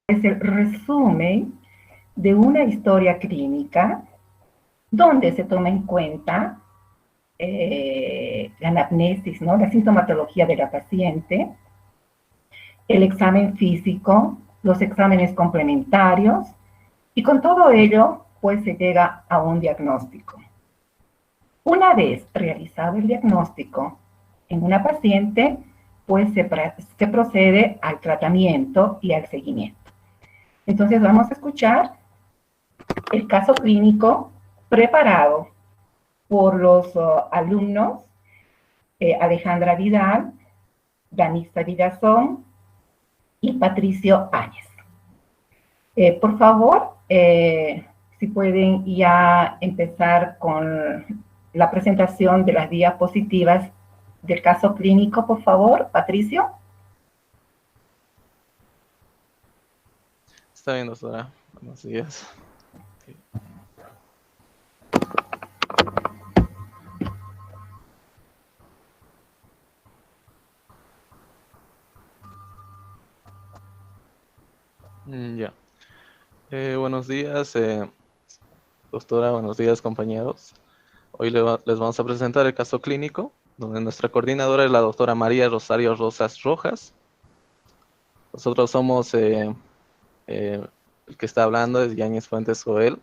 es el resumen de una historia clínica donde se toma en cuenta la anamnesis, ¿no? La sintomatología de la paciente, el examen físico, los exámenes complementarios, y con todo ello, pues se llega a un diagnóstico. Una vez realizado el diagnóstico en una paciente, pues se procede al tratamiento y al seguimiento. Entonces vamos a escuchar el caso clínico preparado por los alumnos Alejandra Vidal, Danisa Villazón y Patricio Áñez. Por favor, si pueden ya empezar con la presentación de las diapositivas del caso clínico, por favor, Patricio. Está bien, doctora. Buenos días. Ya. Buenos días, doctora. Buenos días, compañeros. Hoy les vamos a presentar el caso clínico, donde nuestra coordinadora es la doctora María Rosario Rosas Rojas. Nosotros somos, el que está hablando es Yáñez Fuentes Joel,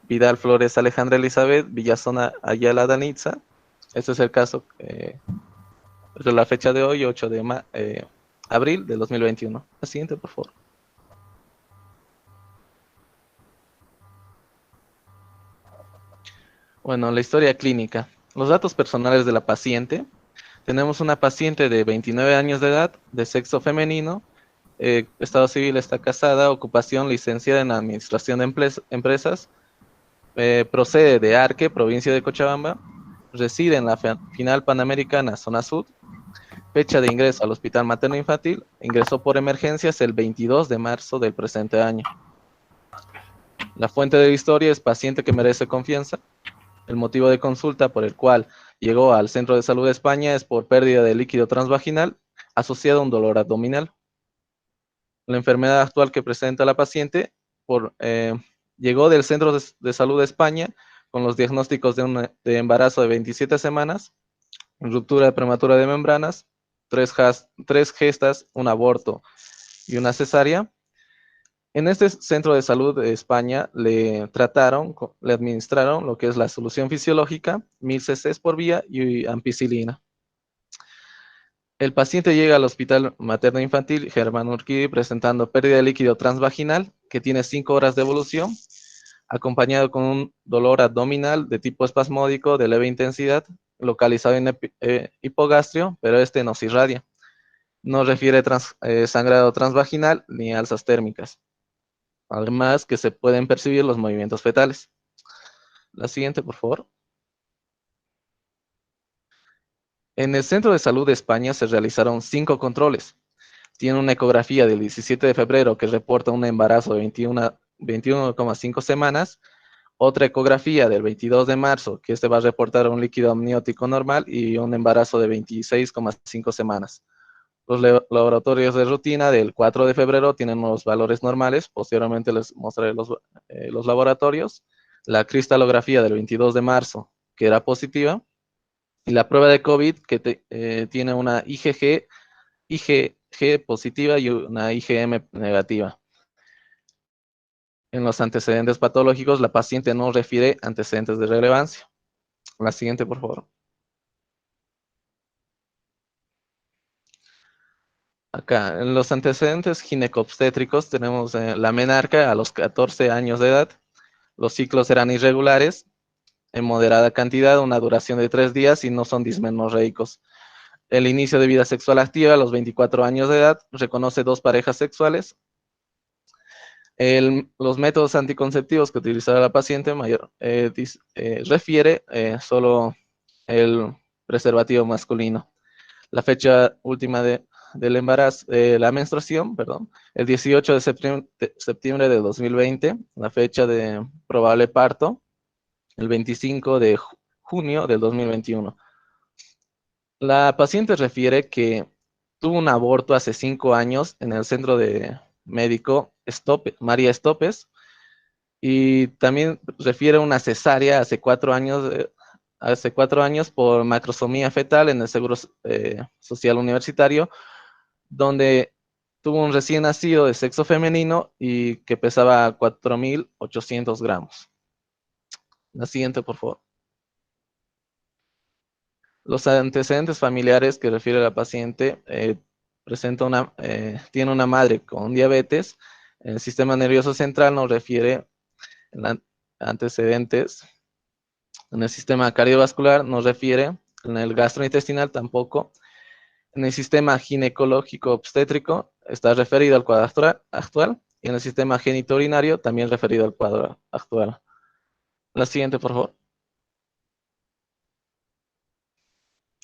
Vidal Flores Alejandra Elizabeth, Villazona Ayala Danitza. Este es el caso de la fecha de hoy, 8 de abril de 2021. La siguiente, por favor. Bueno, la historia clínica. Los datos personales de la paciente. Tenemos una paciente de 29 años de edad, de sexo femenino, estado civil, está casada, ocupación licenciada en administración de empresas, procede de Arque, provincia de Cochabamba, reside en la final panamericana, zona sur, fecha de ingreso al hospital materno infantil, ingresó por emergencias el 22 de marzo del presente año. La fuente de la historia es paciente que merece confianza. El motivo de consulta por el cual llegó al Centro de Salud de España es por pérdida de líquido transvaginal asociado a un dolor abdominal. La enfermedad actual que presenta la paciente llegó del Centro de Salud de España con los diagnósticos de embarazo de 27 semanas, ruptura prematura de membranas, 3 gestas, un aborto y una cesárea. En este centro de salud de España le administraron lo que es la solución fisiológica, 1000 cc por vía y ampicilina. El paciente llega al hospital materno infantil Germán Urquidi presentando pérdida de líquido transvaginal que tiene 5 horas de evolución, acompañado con un dolor abdominal de tipo espasmódico de leve intensidad, localizado en hipogastrio, pero este no se irradia. No refiere sangrado transvaginal ni alzas térmicas. Además que se pueden percibir los movimientos fetales. La siguiente, por favor. En el Centro de Salud de España se realizaron 5 controles. Tiene una ecografía del 17 de febrero que reporta un embarazo de 21,5 semanas. Otra ecografía del 22 de marzo, que va a reportar un líquido amniótico normal y un embarazo de 26,5 semanas. Los laboratorios de rutina del 4 de febrero tienen unos valores normales. Posteriormente les mostraré los laboratorios. La cristalografía del 22 de marzo, que era positiva. Y la prueba de COVID, que tiene una IgG positiva y una IgM negativa. En los antecedentes patológicos, la paciente no refiere antecedentes de relevancia. La siguiente, por favor. Acá, en los antecedentes ginecobstétricos tenemos la menarca a los 14 años de edad. Los ciclos eran irregulares, en moderada cantidad, una duración de 3 días y no son dismenorreicos. El inicio de vida sexual activa a los 24 años de edad, reconoce 2 parejas sexuales. Los métodos anticonceptivos que utilizará la paciente refiere solo el preservativo masculino. La fecha última del embarazo, la menstruación, perdón, el 18 de septiembre de 2020, la fecha de probable parto, el 25 de junio del 2021. La paciente refiere que tuvo un aborto hace 5 años en el centro de médico María Estopes, y también refiere una cesárea hace 4 años por macrosomía fetal en el Seguro Social Universitario, donde tuvo un recién nacido de sexo femenino y que pesaba 4.800 gramos. La siguiente, por favor. Los antecedentes familiares que refiere la paciente tiene una madre con diabetes. El sistema nervioso central nos refiere en antecedentes. En el sistema cardiovascular nos refiere, en el gastrointestinal tampoco. En el sistema ginecológico obstétrico está referido al cuadro actual, y en el sistema genitourinario también referido al cuadro actual. La siguiente, por favor.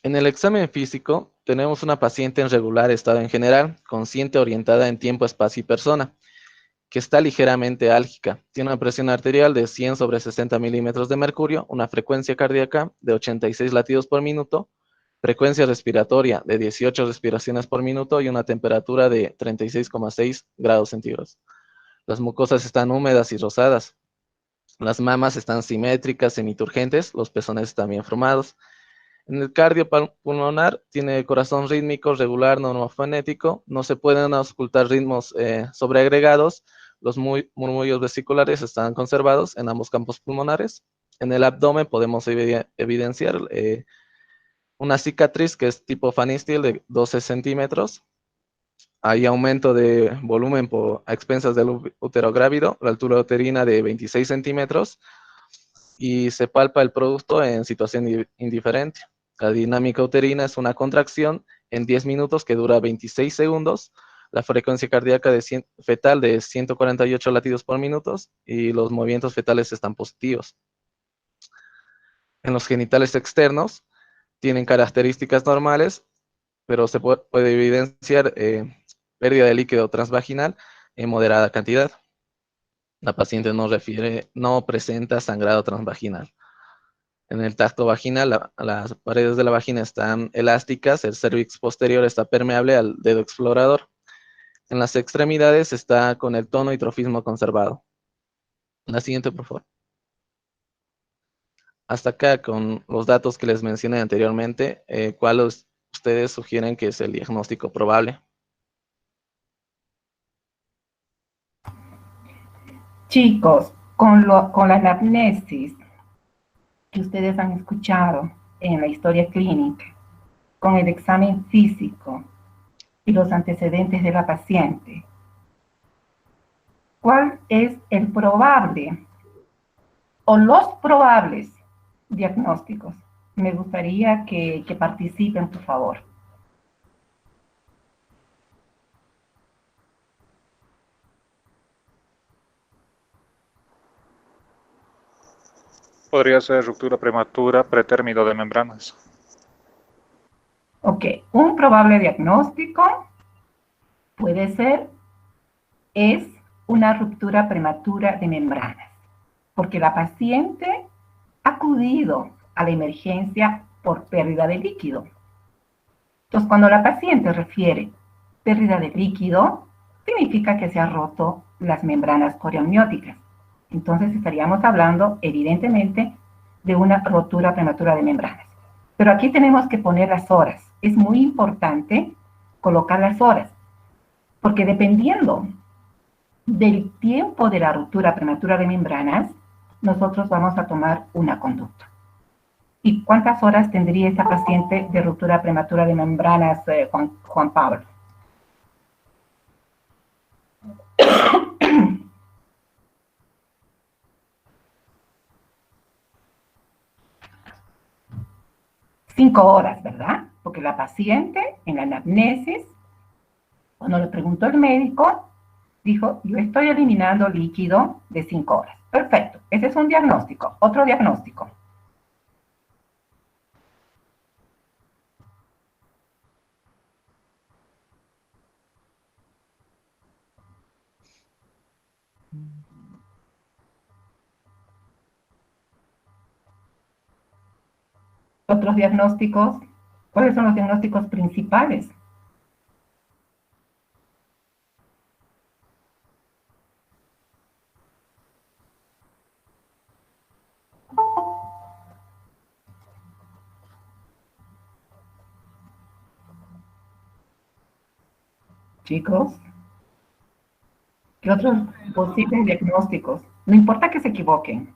En el examen físico tenemos una paciente en regular estado en general, consciente, orientada en tiempo, espacio y persona, que está ligeramente álgica. Tiene una presión arterial de 100/60 milímetros de mercurio, una frecuencia cardíaca de 86 latidos por minuto, frecuencia respiratoria de 18 respiraciones por minuto y una temperatura de 36,6 grados centígrados. Las mucosas están húmedas y rosadas. Las mamas están simétricas, semiturgentes, los pezones están bien formados. En el cardiopulmonar tiene corazón rítmico, regular, normofonético. No se pueden auscultar ritmos sobreagregados. Los murmullos vesiculares están conservados en ambos campos pulmonares. En el abdomen podemos evidenciar una cicatriz que es tipo Fanny Steele de 12 centímetros. Hay aumento de volumen a expensas del útero grávido, la altura uterina de 26 centímetros, y se palpa el producto en situación indiferente. La dinámica uterina es una contracción en 10 minutos que dura 26 segundos, la frecuencia cardíaca fetal de 148 latidos por minuto y los movimientos fetales están positivos. En los genitales externos tienen características normales, pero se puede evidenciar pérdida de líquido transvaginal en moderada cantidad. La paciente no presenta sangrado transvaginal. En el tacto vaginal, las paredes de la vagina están elásticas, el cérvix posterior está permeable al dedo explorador. En las extremidades está con el tono y trofismo conservado. La siguiente, por favor. Hasta acá con los datos que les mencioné anteriormente, ¿cuáles ustedes sugieren que es el diagnóstico probable? Chicos, con la anamnesis que ustedes han escuchado en la historia clínica, con el examen físico y los antecedentes de la paciente, ¿cuál es el probable o los probables diagnósticos? Me gustaría que participen, por favor. Podría ser ruptura prematura, pretérmino de membranas. Ok, un probable diagnóstico es una ruptura prematura de membranas, porque la paciente ha acudido a la emergencia por pérdida de líquido. Entonces, cuando la paciente refiere pérdida de líquido, significa que se han roto las membranas coreamnióticas. Entonces, estaríamos hablando, evidentemente, de una rotura prematura de membranas. Pero aquí tenemos que poner las horas. Es muy importante colocar las horas, porque dependiendo del tiempo de la ruptura prematura de membranas, nosotros vamos a tomar una conducta. ¿Y cuántas horas tendría esta paciente de ruptura prematura de membranas, Juan Pablo? Cinco horas, ¿verdad? Porque la paciente en la anamnesis, cuando le preguntó el médico, dijo, yo estoy eliminando líquido de 5 horas. Perfecto, ese es un diagnóstico. Otro diagnóstico. Otros diagnósticos. ¿Cuáles son los diagnósticos principales? Chicos, ¿qué otros posibles diagnósticos? No importa que se equivoquen.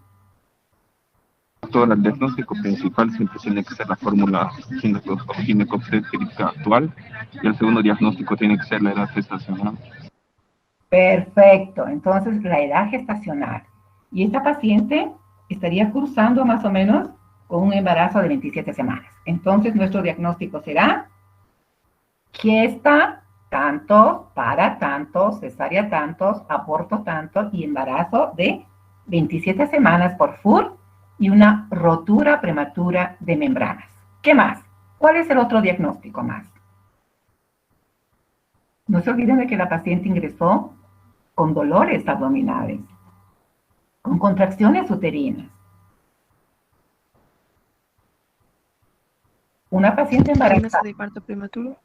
Todo el diagnóstico principal siempre tiene que ser la fórmula ginecobstétrica actual y el segundo diagnóstico tiene que ser la edad gestacional. Perfecto, entonces la edad gestacional. Y esta paciente estaría cursando más o menos con un embarazo de 27 semanas. Entonces nuestro diagnóstico será gesta tanto, para tantos, cesárea tantos, aborto tanto y embarazo de 27 semanas por FUR y una rotura prematura de membranas. ¿Qué más? ¿Cuál es el otro diagnóstico más? No se olviden de que la paciente ingresó con dolores abdominales, con contracciones uterinas. Una paciente Amenaza embarazada. de parto prematuro.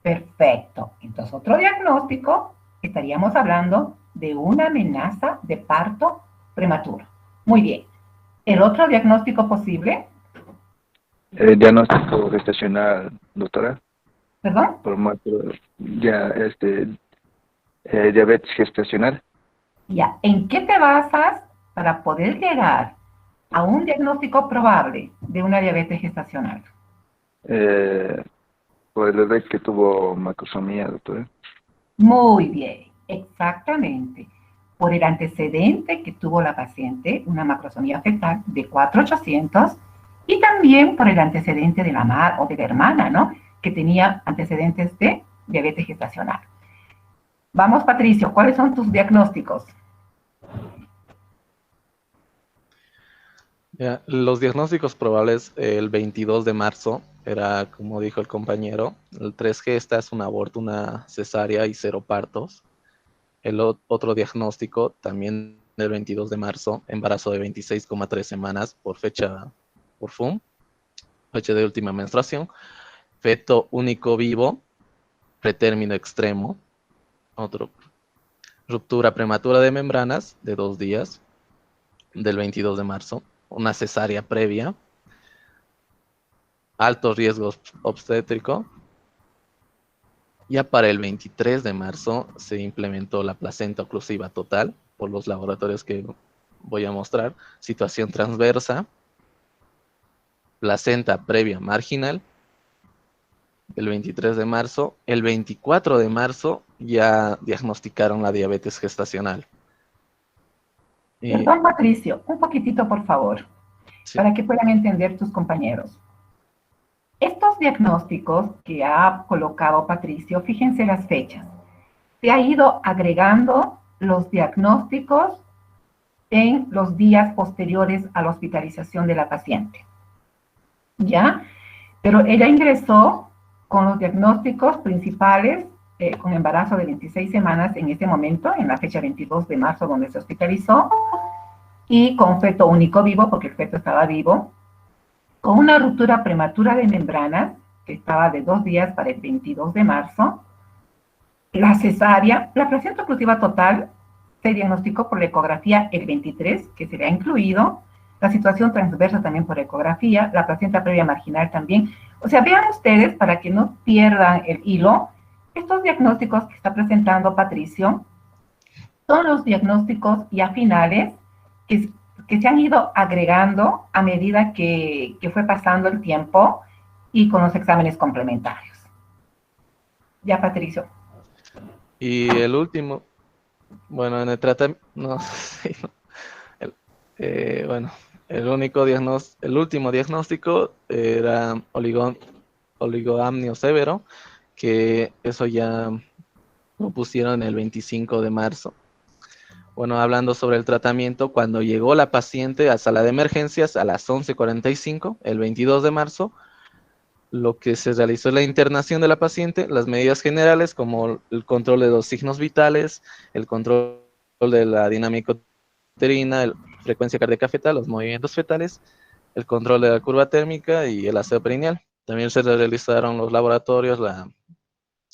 Perfecto. Entonces, otro diagnóstico, estaríamos hablando de una amenaza de parto prematuro. Muy bien. ¿El otro diagnóstico posible? Diagnóstico gestacional, doctora, ¿Perdón? diabetes gestacional. Ya. ¿En qué te basas para poder llegar a un diagnóstico probable de una diabetes gestacional? Por el bebé que tuvo macrosomía, doctora. Muy bien, exactamente. Por el antecedente que tuvo la paciente, una macrosomía fetal de 4,800, y también por el antecedente de la madre o de la hermana, ¿no? Que tenía antecedentes de diabetes gestacional. Vamos, Patricio, ¿cuáles son tus diagnósticos? Ya, los diagnósticos probables, el 22 de marzo, era como dijo el compañero, el 3 gestas, un aborto, una cesárea y 0 partos. El otro diagnóstico, también del 22 de marzo, embarazo de 26,3 semanas por fecha, por FUM, fecha de última menstruación, feto único vivo, pretérmino extremo, otro, ruptura prematura de membranas de 2 días, del 22 de marzo, una cesárea previa, alto riesgo obstétrico. Ya para el 23 de marzo se implementó la placenta oclusiva total por los laboratorios que voy a mostrar, situación transversa, placenta previa marginal, el 23 de marzo. El 24 de marzo ya diagnosticaron la diabetes gestacional. Perdón, Patricio, un poquitito, por favor, Sí. para que puedan entender tus compañeros. Estos diagnósticos que ha colocado Patricio, fíjense las fechas. Se ha ido agregando los diagnósticos en los días posteriores a la hospitalización de la paciente. ¿Ya? Pero ella ingresó con los diagnósticos principales, con embarazo de 26 semanas en ese momento, en la fecha 22 de marzo donde se hospitalizó, y con feto único vivo, porque el feto estaba vivo, con una ruptura prematura de membranas, que estaba de 2 días para el 22 de marzo, la cesárea, la placenta oclusiva total se diagnosticó por la ecografía el 23, que se le ha incluido, la situación transversa también por ecografía, la placenta previa marginal también. O sea, vean ustedes, para que no pierdan el hilo, estos diagnósticos que está presentando Patricio son los diagnósticos ya finales que se han ido agregando a medida que fue pasando el tiempo y con los exámenes complementarios. Ya, Patricio. Y el último, bueno, en el tratamiento, no sé, bueno, el último diagnóstico era oligoamnio severo, que eso ya lo pusieron el 25 de marzo. Bueno, hablando sobre el tratamiento, cuando llegó la paciente a sala de emergencias a las 11:45, el 22 de marzo, lo que se realizó es la internación de la paciente, las medidas generales como el control de los signos vitales, el control de la dinámica uterina, la frecuencia cardíaca fetal, los movimientos fetales, el control de la curva térmica y el aseo perineal. También se realizaron los laboratorios,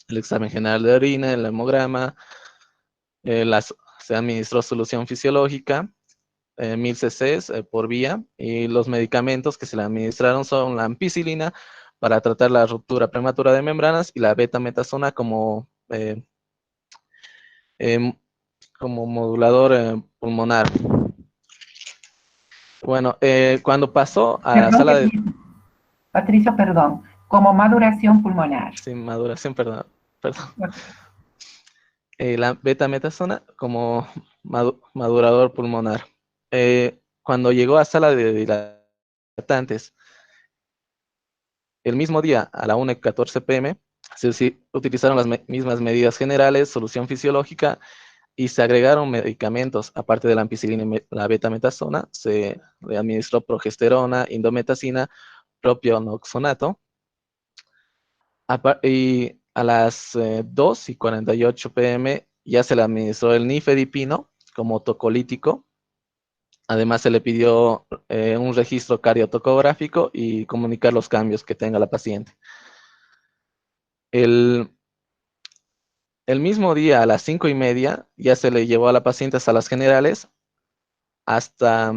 el examen general de orina, el hemograma, se administró solución fisiológica, 1000 cc por vía, y los medicamentos que se le administraron son la ampicilina para tratar la ruptura prematura de membranas y la betametasona como em, como modulador pulmonar. Bueno, cuando pasó a la Perdón, sala de Patricio, perdón, como maduración pulmonar. sin maduración, perdón, perdón, Ok. la betametasona como madurador pulmonar. Cuando llegó a sala de dilatantes, el mismo día a la 1:14 p.m., se utilizaron las mismas medidas generales, solución fisiológica, y se agregaron medicamentos, aparte de la ampicilina y la betametasona, se le administró progesterona, indometacina, propionoxonato, y a las 2:48 p.m. ya se le administró el nifedipino como tocolítico. Además, se le pidió un registro cardiotocográfico y comunicar los cambios que tenga la paciente. El, el mismo día, a las 5:30, ya se le llevó a la paciente a salas generales. Hasta,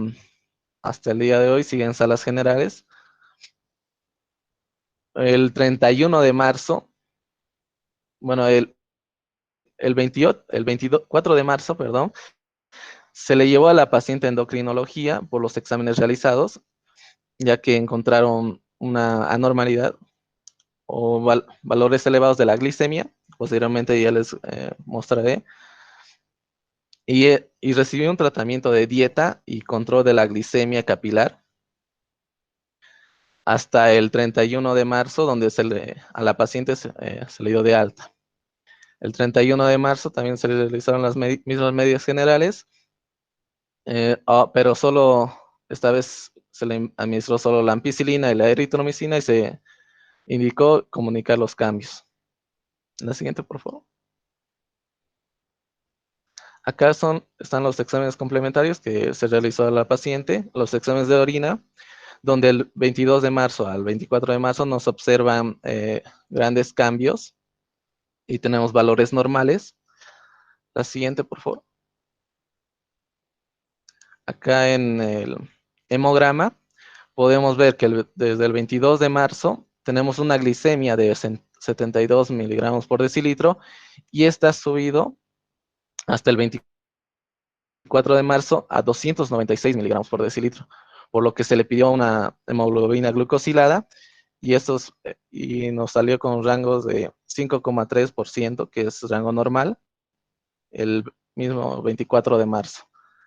hasta el día de hoy sigue en salas generales. El 31 de marzo, bueno, el 28, el 24 de marzo, perdón, se le llevó a la paciente a endocrinología por los exámenes realizados, ya que encontraron una anormalidad o valores elevados de la glicemia. Posteriormente ya les mostraré. Y recibió un tratamiento de dieta y control de la glicemia capilar hasta el 31 de marzo, donde a la paciente se le dio de alta. El 31 de marzo también se le realizaron las mismas medidas generales, pero solo, esta vez se le administró solo la ampicilina y la eritromicina y se indicó comunicar los cambios. La siguiente, por favor. Acá están los exámenes complementarios que se realizó a la paciente, los exámenes de orina, donde el 22 de marzo al 24 de marzo nos observan grandes cambios y tenemos valores normales. La siguiente, por favor. Acá en el hemograma podemos ver que desde el 22 de marzo tenemos una glicemia de 72 miligramos por decilitro y está subido hasta el 24 de marzo a 296 miligramos por decilitro, por lo que se le pidió una hemoglobina glucosilada y nos salió con rangos de 5,3%, que es rango normal, el mismo 24 de marzo.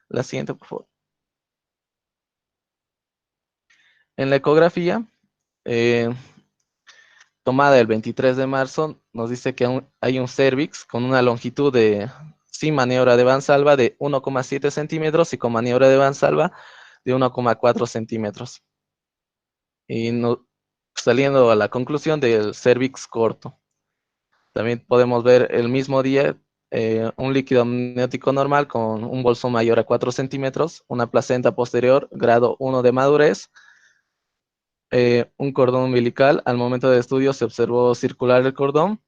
La siguiente, por favor. En la ecografía, eh, tomada el 23 de marzo, nos dice que hay un cervix con una longitud sin maniobra de Valsalva de 1,7 centímetros y con maniobra de Valsalva de 1,4 centímetros. Y saliendo a la conclusión del cervix corto. También podemos ver el mismo día un líquido amniótico normal con un bolsón mayor a 4 centímetros, una placenta posterior, grado 1 de madurez, un cordón umbilical. Al momento del estudio se observó circular el cordón.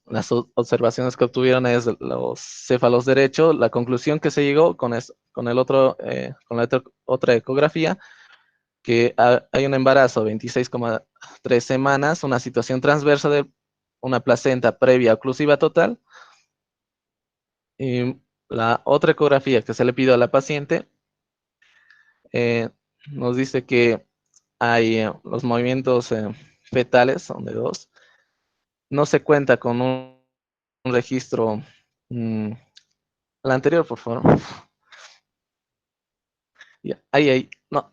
Las observaciones que obtuvieron es los céfalos derechos. La conclusión que se llegó con la otra ecografía, que hay un embarazo de 26,3 semanas, una situación transversa de una placenta previa oclusiva total. Y la otra ecografía que se le pidió a la paciente eh, nos dice que hay los movimientos fetales, son de 2. No se cuenta con un registro. La anterior, por favor. Ahí. No,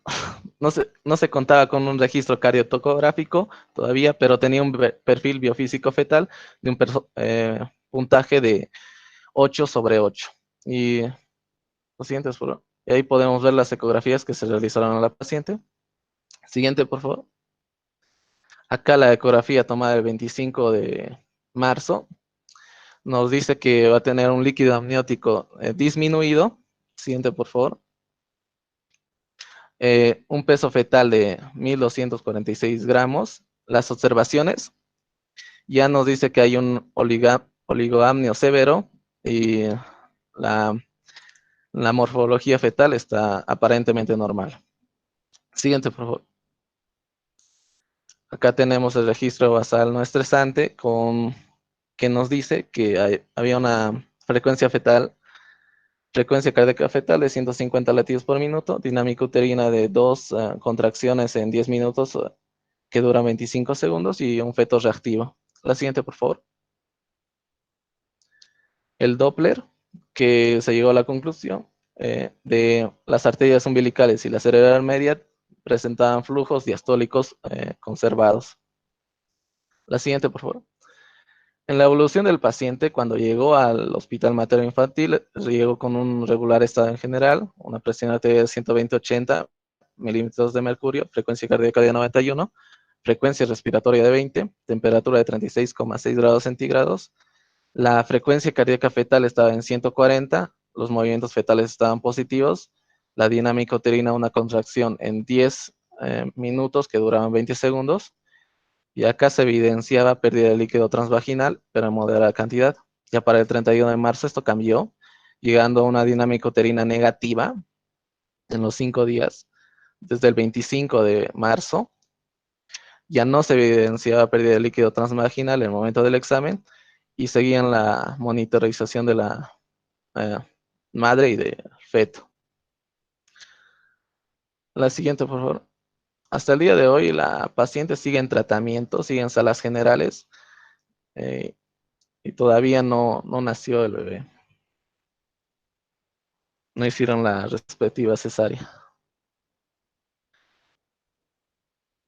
no se contaba con un registro cardiotocográfico todavía, pero tenía un perfil biofísico fetal de un puntaje de 8/8. Y los siguientes, por favor. Y ahí podemos ver las ecografías que se realizaron a la paciente. Siguiente, por favor. Acá la ecografía tomada el 25 de marzo nos dice que va a tener un líquido amniótico disminuido. Siguiente, por favor. Un peso fetal de 1.246 gramos. Las observaciones ya nos dice que hay un oligoamnio severo y la morfología fetal está aparentemente normal. Siguiente, por favor. Acá tenemos el registro basal no estresante que nos dice que había una frecuencia cardíaca fetal de 150 latidos por minuto, dinámica uterina de 2 contracciones en 10 minutos que duran 25 segundos y un feto reactivo. La siguiente, por favor. El Doppler, que se llegó a la conclusión de las arterias umbilicales y la cerebral media presentaban flujos diastólicos conservados. La siguiente, por favor. En la evolución del paciente, cuando llegó al hospital materno-infantil, llegó con un regular estado en general, una presión arterial de 120/80 milímetros de mercurio, frecuencia cardíaca de 91, frecuencia respiratoria de 20, temperatura de 36,6 grados centígrados. La frecuencia cardíaca fetal estaba en 140, los movimientos fetales estaban positivos, la dinámica uterina una contracción en 10 minutos que duraban 20 segundos, y acá se evidenciaba pérdida de líquido transvaginal, pero en moderada cantidad. Ya para el 31 de marzo esto cambió, llegando a una dinámica uterina negativa en los 5 días. Desde el 25 de marzo ya no se evidenciaba pérdida de líquido transvaginal en el momento del examen, y seguían la monitorización de la madre y del feto. La siguiente, por favor. Hasta el día de hoy, la paciente sigue en tratamiento, sigue en salas generales, y todavía no nació el bebé. No hicieron la respectiva cesárea.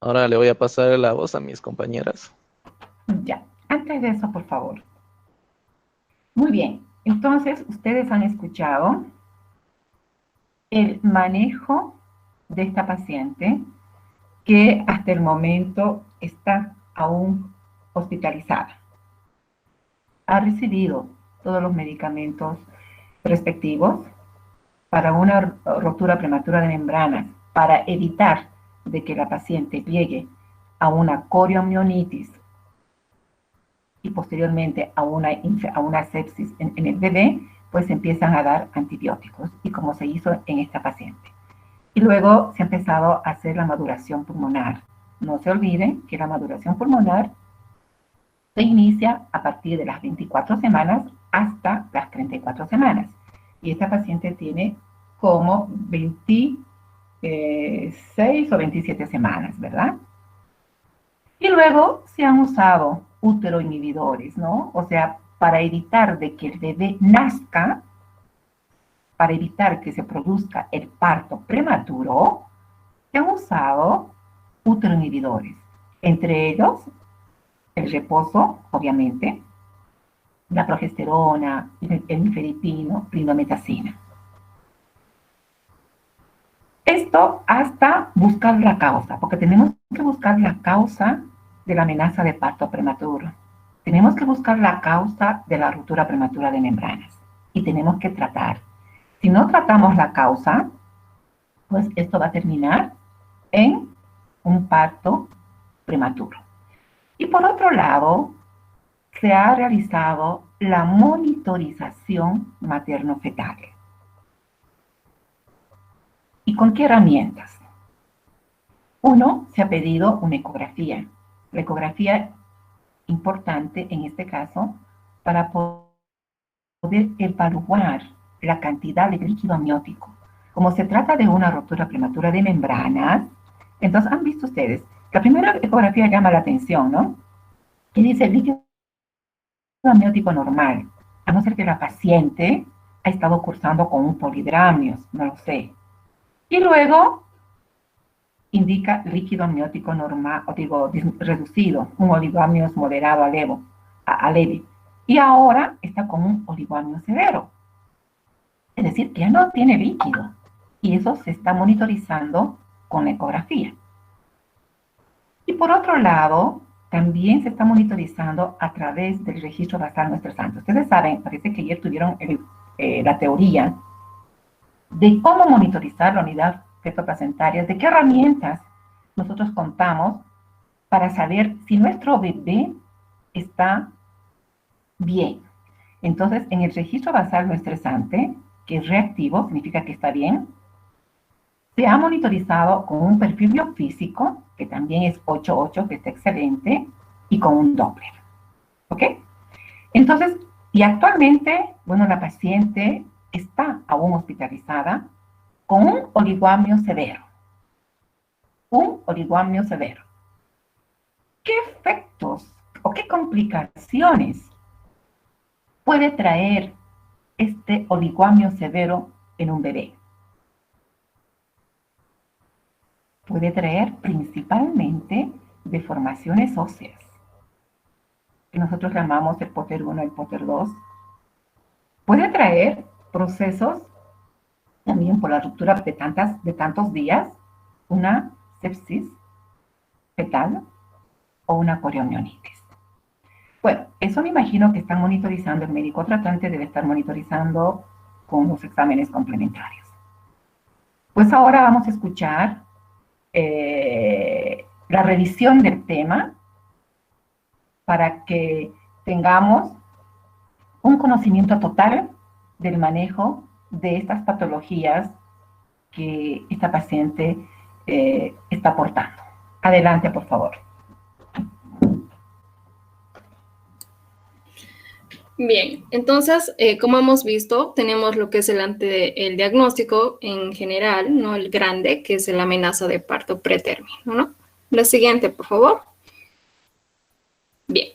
Ahora le voy a pasar la voz a mis compañeras. Ya, antes de eso, por favor. Muy bien, entonces ustedes han escuchado el manejo de esta paciente que hasta el momento está aún hospitalizada. Ha recibido todos los medicamentos respectivos para una rotura prematura de membranas, para evitar de que la paciente llegue a una coriomionitis y posteriormente a una sepsis en el bebé, pues empiezan a dar antibióticos, y como se hizo en esta paciente. Y luego se ha empezado a hacer la maduración pulmonar. No se olviden que la maduración pulmonar se inicia a partir de las 24 semanas hasta las 34 semanas. Y esta paciente tiene como 26 o 27 semanas, ¿verdad? Y luego se han usado uteroinhibidores, ¿no? O sea, para evitar de que el bebé nazca, para evitar que se produzca el parto prematuro, se han usado uteroinhibidores. Entre ellos, el reposo, obviamente, la progesterona, el nifedipino, indometacina. Esto hasta buscar la causa, porque tenemos que buscar la causa de la amenaza de parto prematuro. Tenemos que buscar la causa de la ruptura prematura de membranas y tenemos que tratar. Si no tratamos la causa, pues esto va a terminar en un parto prematuro. Y por otro lado, se ha realizado la monitorización materno-fetal. ¿Y con qué herramientas? Uno, se ha pedido una ecografía. La ecografía importante en este caso para poder evaluar la cantidad de líquido amniótico. Como se trata de una ruptura prematura de membranas, entonces han visto ustedes, la primera ecografía llama la atención, ¿no? Que dice líquido amniótico normal, a no ser que la paciente ha estado cursando con un polidramios, no lo sé. Y luego indica líquido amniótico normal, o digo, reducido, un oligoamnios moderado a leve. Y ahora está con un oligoamnios severo. Es decir, que ya no tiene líquido. Y eso se está monitorizando con la ecografía. Y por otro lado, también se está monitorizando a través del registro basal Nuestro Santo. Ustedes saben, parece que ayer tuvieron la teoría de cómo monitorizar la unidad fetoplacentaria, de qué herramientas nosotros contamos para saber si nuestro bebé está bien. Entonces, en el registro basal no estresante, que es reactivo, significa que está bien, se ha monitorizado con un perfil biofísico, que también es 8.8, que está excelente, y con un Doppler. ¿Ok? Entonces, Y actualmente, bueno, la paciente está aún hospitalizada con un oligoamnio severo. Un oligoamnio severo. ¿Qué efectos o qué complicaciones puede traer este oligoamnio severo en un bebé? Puede traer principalmente deformaciones óseas, que nosotros llamamos el Potter 1 y el Potter 2. Puede traer procesos también por la ruptura de tantos días, una sepsis fetal o una coriomionitis. Bueno, eso me imagino que están monitorizando, el médico tratante debe estar monitorizando con los exámenes complementarios. Pues ahora vamos a escuchar la revisión del tema para que tengamos un conocimiento total del manejo de estas patologías que esta paciente está portando. Adelante, por favor. Bien, entonces, como hemos visto, tenemos lo que es el diagnóstico en general, ¿no? El grande, que es la amenaza de parto pretérmino, ¿no? La siguiente, por favor. Bien,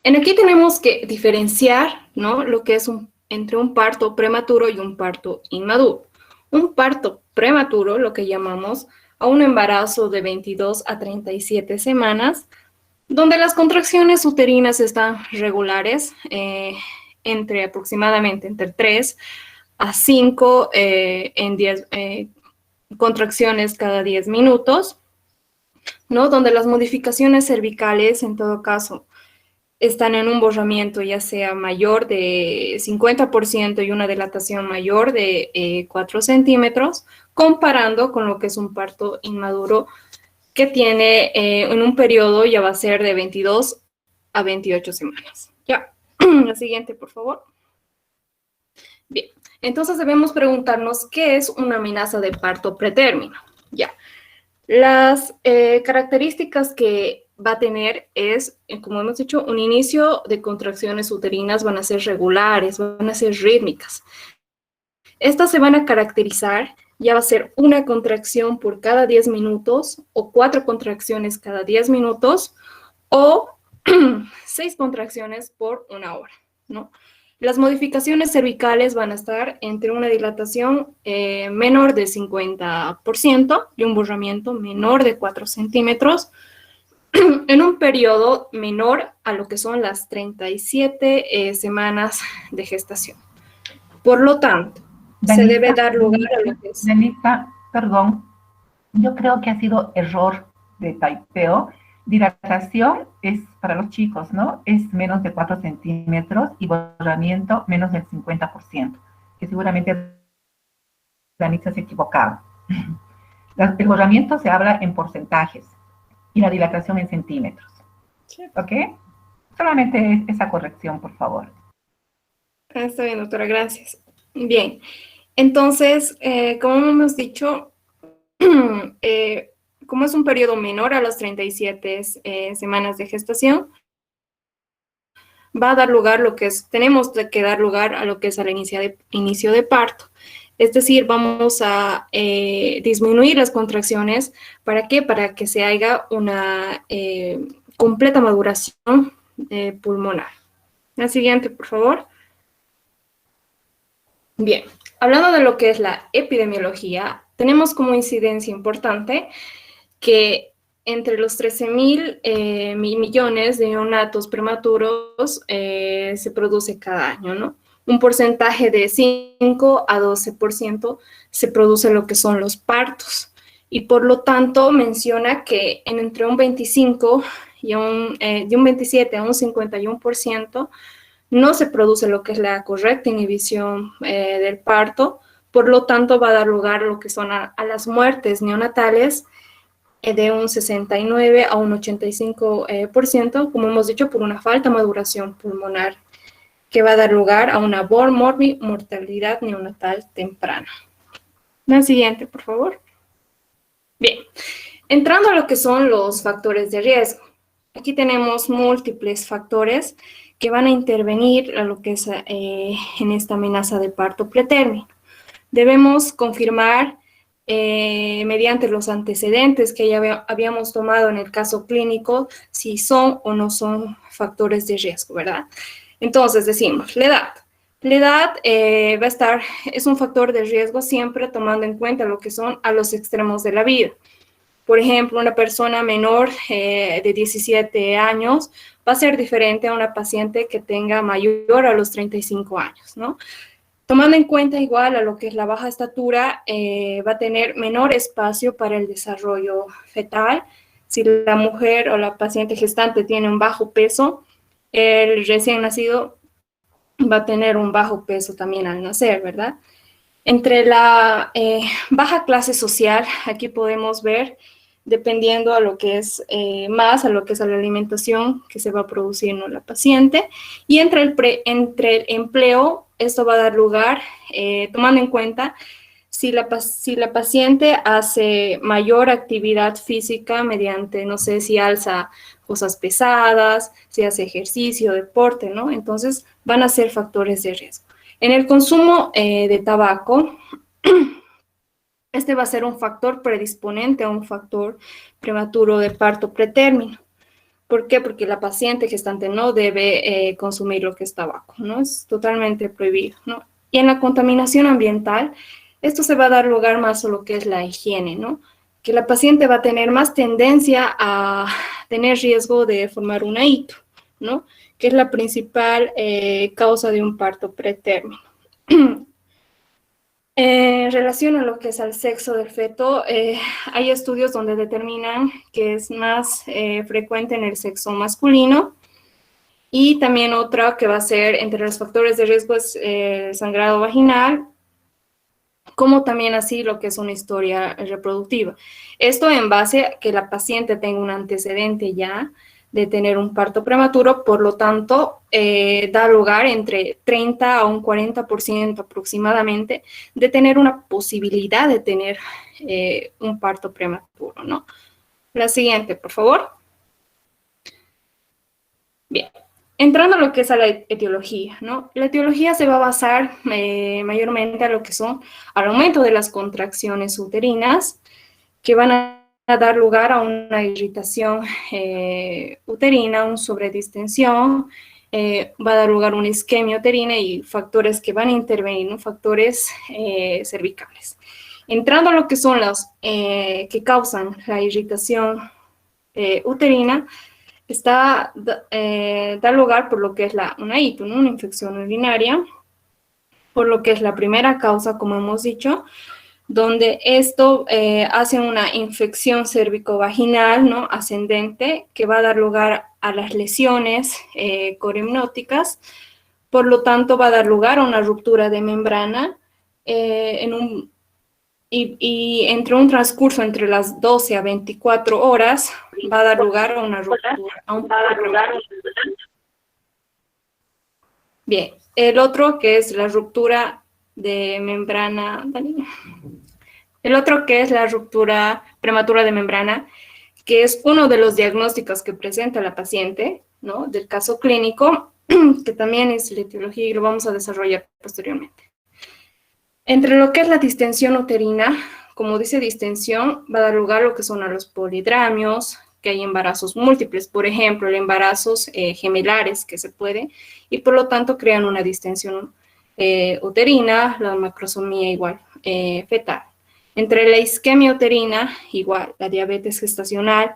aquí tenemos que diferenciar, ¿no? Lo que es entre un parto prematuro y un parto inmaduro. Un parto prematuro, lo que llamamos a un embarazo de 22 a 37 semanas, donde las contracciones uterinas están regulares, aproximadamente entre 3 a 5 contracciones cada 10 minutos, ¿no? Donde las modificaciones cervicales, en todo caso, están en un borramiento ya sea mayor de 50% y una dilatación mayor de 4 centímetros, comparando con lo que es un parto inmaduro, que tiene en un periodo ya va a ser de 22 a 28 semanas. Ya, la siguiente, por favor. Bien, entonces debemos preguntarnos qué es una amenaza de parto pretérmino. Ya, las características que va a tener es, como hemos dicho, un inicio de contracciones uterinas van a ser regulares, van a ser rítmicas. Estas se van a caracterizar, ya va a ser una contracción por cada 10 minutos o 4 contracciones cada 10 minutos o 6 contracciones por 1 hora, ¿no? Las modificaciones cervicales van a estar entre una dilatación menor de 50% y un borramiento menor de 4 centímetros en un periodo menor a lo que son las 37 semanas de gestación. Por lo tanto, se debe dar lugar a lo que es... Denisa, perdón, yo creo que ha sido error de typeo. Dilatación es para los chicos, ¿no? Es menos de 4 centímetros y borramiento menos del 50%, que seguramente Danitza se ha equivocado. El borramiento se habla en porcentajes y la dilatación en centímetros. Sí. ¿Ok? Solamente esa corrección, por favor. Está bien, doctora, gracias. Bien, entonces, como hemos dicho, como es un periodo menor a las 37 semanas de gestación, va a dar lugar tenemos que dar lugar a lo que es el inicio de parto. Es decir, vamos a disminuir las contracciones. ¿Para qué? Para que se haga una completa maduración pulmonar. La siguiente, por favor. Bien, hablando de lo que es la epidemiología, tenemos como incidencia importante que entre los 13.000 millones de neonatos prematuros se produce cada año, ¿no? Un porcentaje de 5 a 12% se produce lo que son los partos. Y por lo tanto menciona que entre un 25 y de un 27 a un 51% no se produce lo que es la correcta inhibición del parto. Por lo tanto, va a dar lugar a lo que son a las muertes neonatales de un 69 a un 85%, como hemos dicho, por una falta de maduración pulmonar, que va a dar lugar a una mortalidad neonatal temprana. La siguiente, por favor. Bien, entrando a lo que son los factores de riesgo. Aquí tenemos múltiples factores que van a intervenir a lo que es en esta amenaza de parto pretérmino. Debemos confirmar mediante los antecedentes que ya habíamos tomado en el caso clínico si son o no son factores de riesgo, ¿verdad? Entonces decimos, la edad. La edad va a estar, es un factor de riesgo siempre tomando en cuenta lo que son a los extremos de la vida. Por ejemplo, una persona menor de 17 años va a ser diferente a una paciente que tenga mayor a los 35 años, ¿no? Tomando en cuenta igual a lo que es la baja estatura, va a tener menor espacio para el desarrollo fetal. Si la mujer o la paciente gestante tiene un bajo peso, el recién nacido va a tener un bajo peso también al nacer, ¿verdad? Entre la baja clase social, aquí podemos ver, dependiendo a lo que es más, a lo que es a la alimentación que se va a producir en la paciente, y entre el empleo, esto va a dar lugar, tomando en cuenta si la paciente hace mayor actividad física mediante, no sé, si alza cosas pesadas, si hace ejercicio, deporte, ¿no? Entonces van a ser factores de riesgo. En el consumo de tabaco, este va a ser un factor predisponente a un factor prematuro de parto pretérmino. ¿Por qué? Porque la paciente gestante no debe consumir lo que es tabaco, ¿no? Es totalmente prohibido, ¿no? Y en la contaminación ambiental, esto se va a dar lugar más a lo que es la higiene, ¿no? Que la paciente va a tener más tendencia a tener riesgo de formar una ITU, ¿no? Que es la principal causa de un parto pretérmino. En relación a lo que es al sexo del feto, hay estudios donde determinan que es más frecuente en el sexo masculino, y también otra que va a ser entre los factores de riesgo es sangrado vaginal, como también así lo que es una historia reproductiva. Esto en base a que la paciente tenga un antecedente ya de tener un parto prematuro, por lo tanto, da lugar entre 30 a un 40% aproximadamente de tener una posibilidad de tener un parto prematuro, ¿no? La siguiente, por favor. Bien, entrando a lo que es a la etiología, ¿no? La etiología se va a basar mayormente a lo que son al aumento de las contracciones uterinas, que van a dar lugar a una irritación uterina, una sobredistensión, va a dar lugar a una isquemia uterina y factores que van a intervenir, ¿no? Factores cervicales. Entrando a lo que son los que causan la irritación uterina, da lugar por lo que es una ITU, ¿no? Una infección urinaria, por lo que es la primera causa, como hemos dicho, donde esto hace una infección cérvico-vaginal, ¿no? Ascendente, que va a dar lugar a las lesiones coremnóticas, por lo tanto va a dar lugar a una ruptura de membrana y entre un transcurso entre las 12 a 24 horas va a dar lugar a una ruptura, Bien, el otro que es la ruptura de membrana, el otro que es la ruptura prematura de membrana, que es uno de los diagnósticos que presenta la paciente, ¿no? Del caso clínico, que también es la etiología y lo vamos a desarrollar posteriormente. Entre lo que es la distensión uterina, como dice distensión, va a dar lugar a lo que son a los polidramios, que hay embarazos múltiples, por ejemplo, el embarazos gemelares que se puede, y por lo tanto crean una distensión uterina, la macrosomía igual, fetal. Entre la isquemia uterina, igual, la diabetes gestacional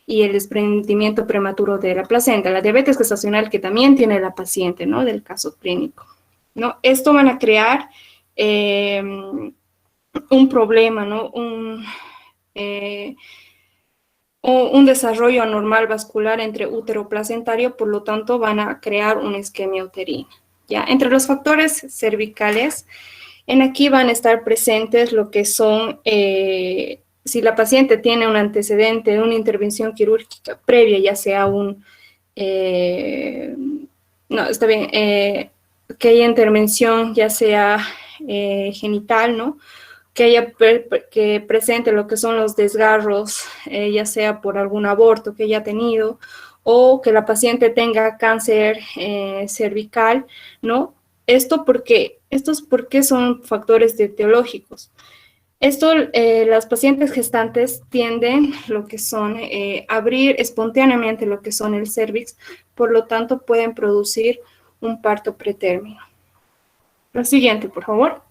y el desprendimiento prematuro de la placenta, la diabetes gestacional que también tiene la paciente, ¿no? Del caso clínico, ¿no? Esto van a crear un problema, ¿no? Un desarrollo anormal vascular entre útero placentario, por lo tanto van a crear una isquemia uterina, ¿ya? Entre los factores cervicales, en aquí van a estar presentes lo que son, si la paciente tiene un antecedente de una intervención quirúrgica previa, ya sea que haya intervención ya sea genital, ¿no? Que presente lo que son los desgarros, ya sea por algún aborto que haya tenido o que la paciente tenga cáncer cervical, ¿no? Estos porque son factores etiológicos. Las pacientes gestantes tienden lo que son abrir espontáneamente lo que son el cérvix, por lo tanto pueden producir un parto pretérmino. La siguiente, por favor.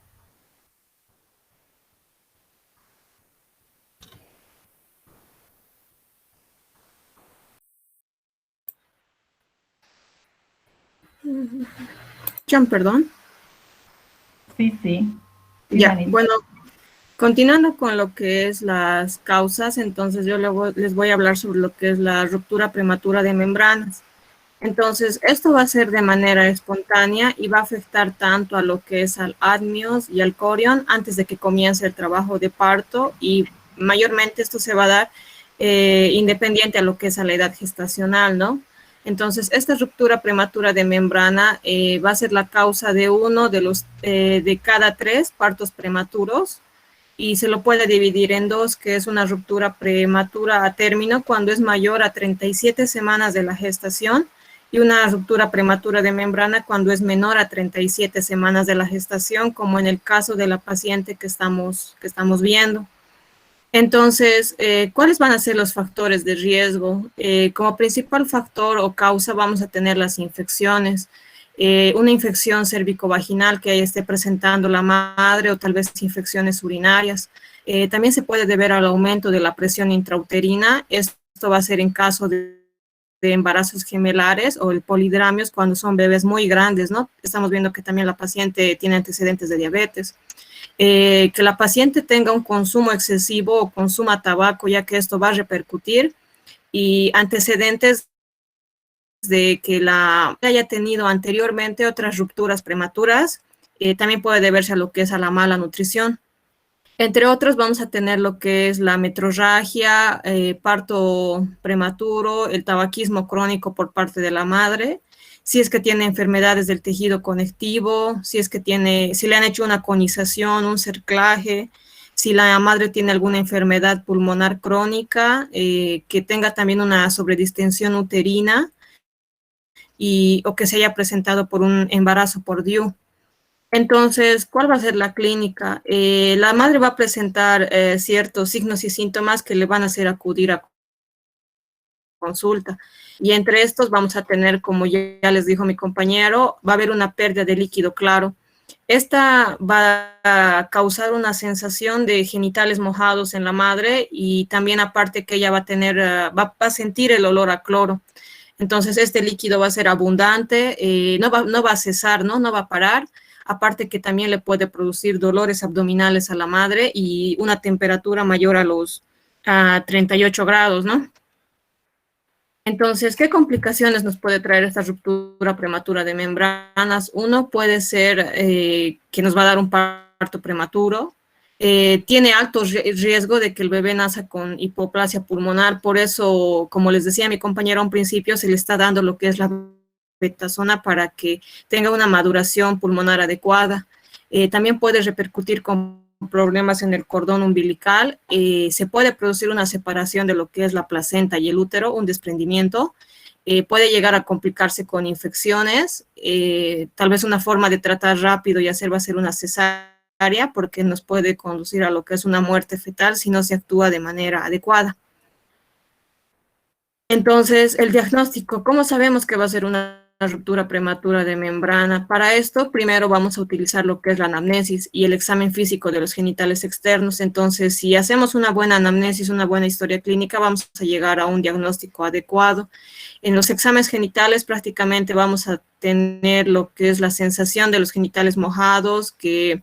John, perdón. Sí, sí. Ya, Dani. bueno, continuando con lo que es las causas, entonces yo luego les voy a hablar sobre lo que es la ruptura prematura de membranas. Entonces, esto va a ser de manera espontánea y va a afectar tanto a lo que es al admios y al corión antes de que comience el trabajo de parto, y mayormente esto se va a dar independiente a lo que es a la edad gestacional, ¿no? Entonces, esta ruptura prematura de membrana va a ser la causa de uno de cada 3 partos prematuros, y se lo puede dividir en 2, que es una ruptura prematura a término cuando es mayor a 37 semanas de la gestación, y una ruptura prematura de membrana cuando es menor a 37 semanas de la gestación, como en el caso de la paciente que estamos viendo. Entonces, ¿cuáles van a ser los factores de riesgo? Como principal factor o causa vamos a tener las infecciones. Una infección cervicovaginal que esté presentando la madre, o tal vez infecciones urinarias. También se puede deber al aumento de la presión intrauterina. Esto va a ser en caso de embarazos gemelares o el polidramios cuando son bebés muy grandes, ¿no? Estamos viendo que también la paciente tiene antecedentes de diabetes. Que la paciente tenga un consumo excesivo o consuma tabaco, ya que esto va a repercutir, y antecedentes de que la haya tenido anteriormente otras rupturas prematuras, también puede deberse a lo que es a la mala nutrición. Entre otros vamos a tener lo que es la metrorragia, parto prematuro, el tabaquismo crónico por parte de la madre, si es que tiene enfermedades del tejido conectivo, si le han hecho una conización, un cerclaje, si la madre tiene alguna enfermedad pulmonar crónica, que tenga también una sobredistensión uterina, o que se haya presentado por un embarazo por DIU. Entonces, ¿cuál va a ser la clínica? La madre va a presentar ciertos signos y síntomas que le van a hacer acudir a consulta. Y entre estos vamos a tener, como ya les dijo mi compañero, va a haber una pérdida de líquido claro. Esta va a causar una sensación de genitales mojados en la madre, y también aparte que ella va a sentir el olor a cloro. Entonces, este líquido va a ser abundante, no va a cesar, ¿no? No va a parar. Aparte que también le puede producir dolores abdominales a la madre y una temperatura mayor a 38 grados, ¿no? Entonces, ¿qué complicaciones nos puede traer esta ruptura prematura de membranas? Uno puede ser que nos va a dar un parto prematuro. Tiene alto riesgo de que el bebé nazca con hipoplasia pulmonar. Por eso, como les decía mi compañero a un principio, se le está dando lo que es la betasona para que tenga una maduración pulmonar adecuada. También puede repercutir con problemas en el cordón umbilical. Se puede producir una separación de lo que es la placenta y el útero, un desprendimiento. Puede llegar a complicarse con infecciones. Tal vez una forma de tratar rápido y hacer va a ser una cesárea, porque nos puede conducir a lo que es una muerte fetal si no se actúa de manera adecuada. Entonces, el diagnóstico, ¿cómo sabemos que va a ser una ruptura prematura de membrana? Para esto, primero vamos a utilizar lo que es la anamnesis y el examen físico de los genitales externos. Entonces, si hacemos una buena anamnesis, una buena historia clínica, vamos a llegar a un diagnóstico adecuado. En los exámenes genitales prácticamente vamos a tener lo que es la sensación de los genitales mojados, que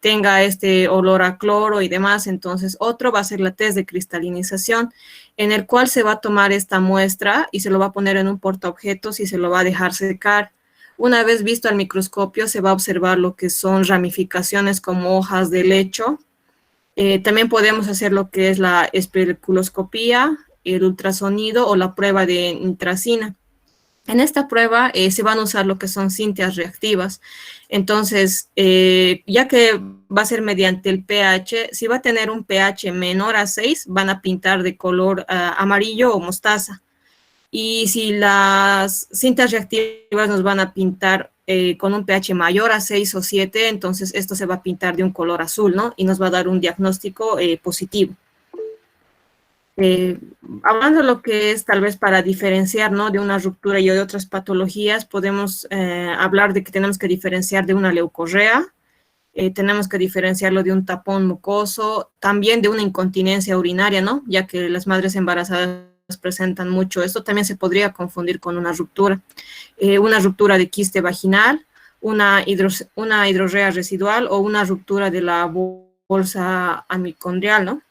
tenga este olor a cloro y demás. Entonces, otro va a ser la test de cristalinización, en el cual se va a tomar esta muestra y se lo va a poner en un portaobjetos y se lo va a dejar secar. Una vez visto al microscopio, se va a observar lo que son ramificaciones como hojas de lecho. También podemos hacer lo que es la especuloscopía, el ultrasonido o la prueba de nitracina. En esta prueba se van a usar lo que son cintas reactivas. Entonces, ya que va a ser mediante el pH, si va a tener un pH menor a 6, van a pintar de color amarillo o mostaza. Y si las cintas reactivas nos van a pintar con un pH mayor a 6 o 7, entonces esto se va a pintar de un color azul, ¿no? Y nos va a dar un diagnóstico positivo. Hablando de lo que es tal vez para diferenciar, ¿no?, de una ruptura y de otras patologías, podemos hablar de que tenemos que diferenciar de una leucorrea, tenemos que diferenciarlo de un tapón mucoso, también de una incontinencia urinaria, ¿no?, ya que las madres embarazadas presentan mucho. Esto también se podría confundir con una ruptura de quiste vaginal, una hidrorrea residual o una ruptura de la bolsa amicondrial, ¿no?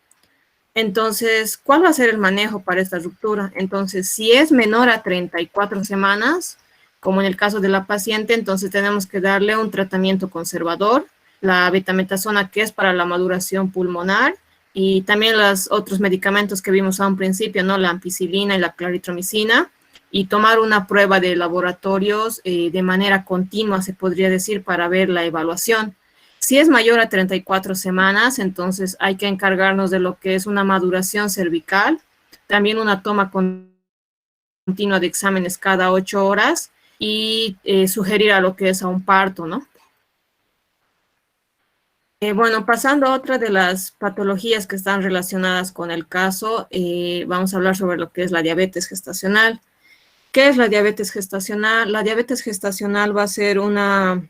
Entonces, ¿cuál va a ser el manejo para esta ruptura? Entonces, si es menor a 34 semanas, como en el caso de la paciente, entonces tenemos que darle un tratamiento conservador, la betametasona, que es para la maduración pulmonar, y también los otros medicamentos que vimos a un principio, ¿no?, la ampicilina y la claritromicina, y tomar una prueba de laboratorios de manera continua, se podría decir, para ver la evaluación. Si es mayor a 34 semanas, entonces hay que encargarnos de lo que es una maduración cervical, también una toma continua de exámenes cada 8 horas y sugerir a lo que es a un parto, ¿no? Bueno, pasando a otra de las patologías que están relacionadas con el caso, vamos a hablar sobre lo que es la diabetes gestacional. ¿Qué es la diabetes gestacional? La diabetes gestacional va a ser un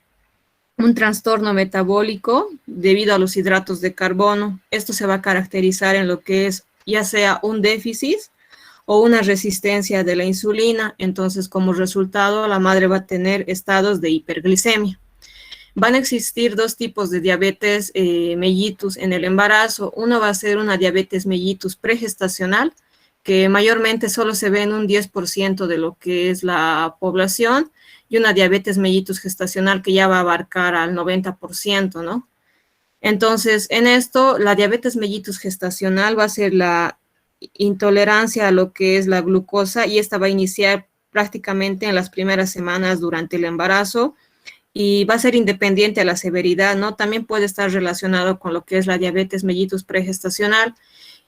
trastorno metabólico debido a los hidratos de carbono. Esto se va a caracterizar en lo que es ya sea un déficit o una resistencia de la insulina. Entonces, como resultado, la madre va a tener estados de hiperglicemia. Van a existir dos tipos de diabetes mellitus en el embarazo. Uno va a ser una diabetes mellitus pregestacional, que mayormente solo se ve en un 10% de lo que es la población, y una diabetes mellitus gestacional que ya va a abarcar al 90%, ¿no? Entonces, en esto, la diabetes mellitus gestacional va a ser la intolerancia a lo que es la glucosa, y esta va a iniciar prácticamente en las primeras semanas durante el embarazo, y va a ser independiente a la severidad, ¿no? También puede estar relacionado con lo que es la diabetes mellitus pregestacional,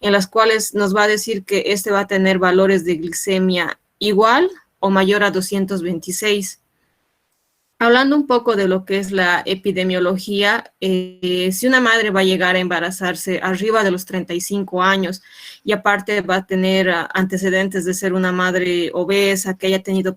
en las cuales nos va a decir que este va a tener valores de glicemia igual o mayor a 226. Hablando un poco de lo que es la epidemiología, si una madre va a llegar a embarazarse arriba de los 35 años y aparte va a tener antecedentes de ser una madre obesa, que haya tenido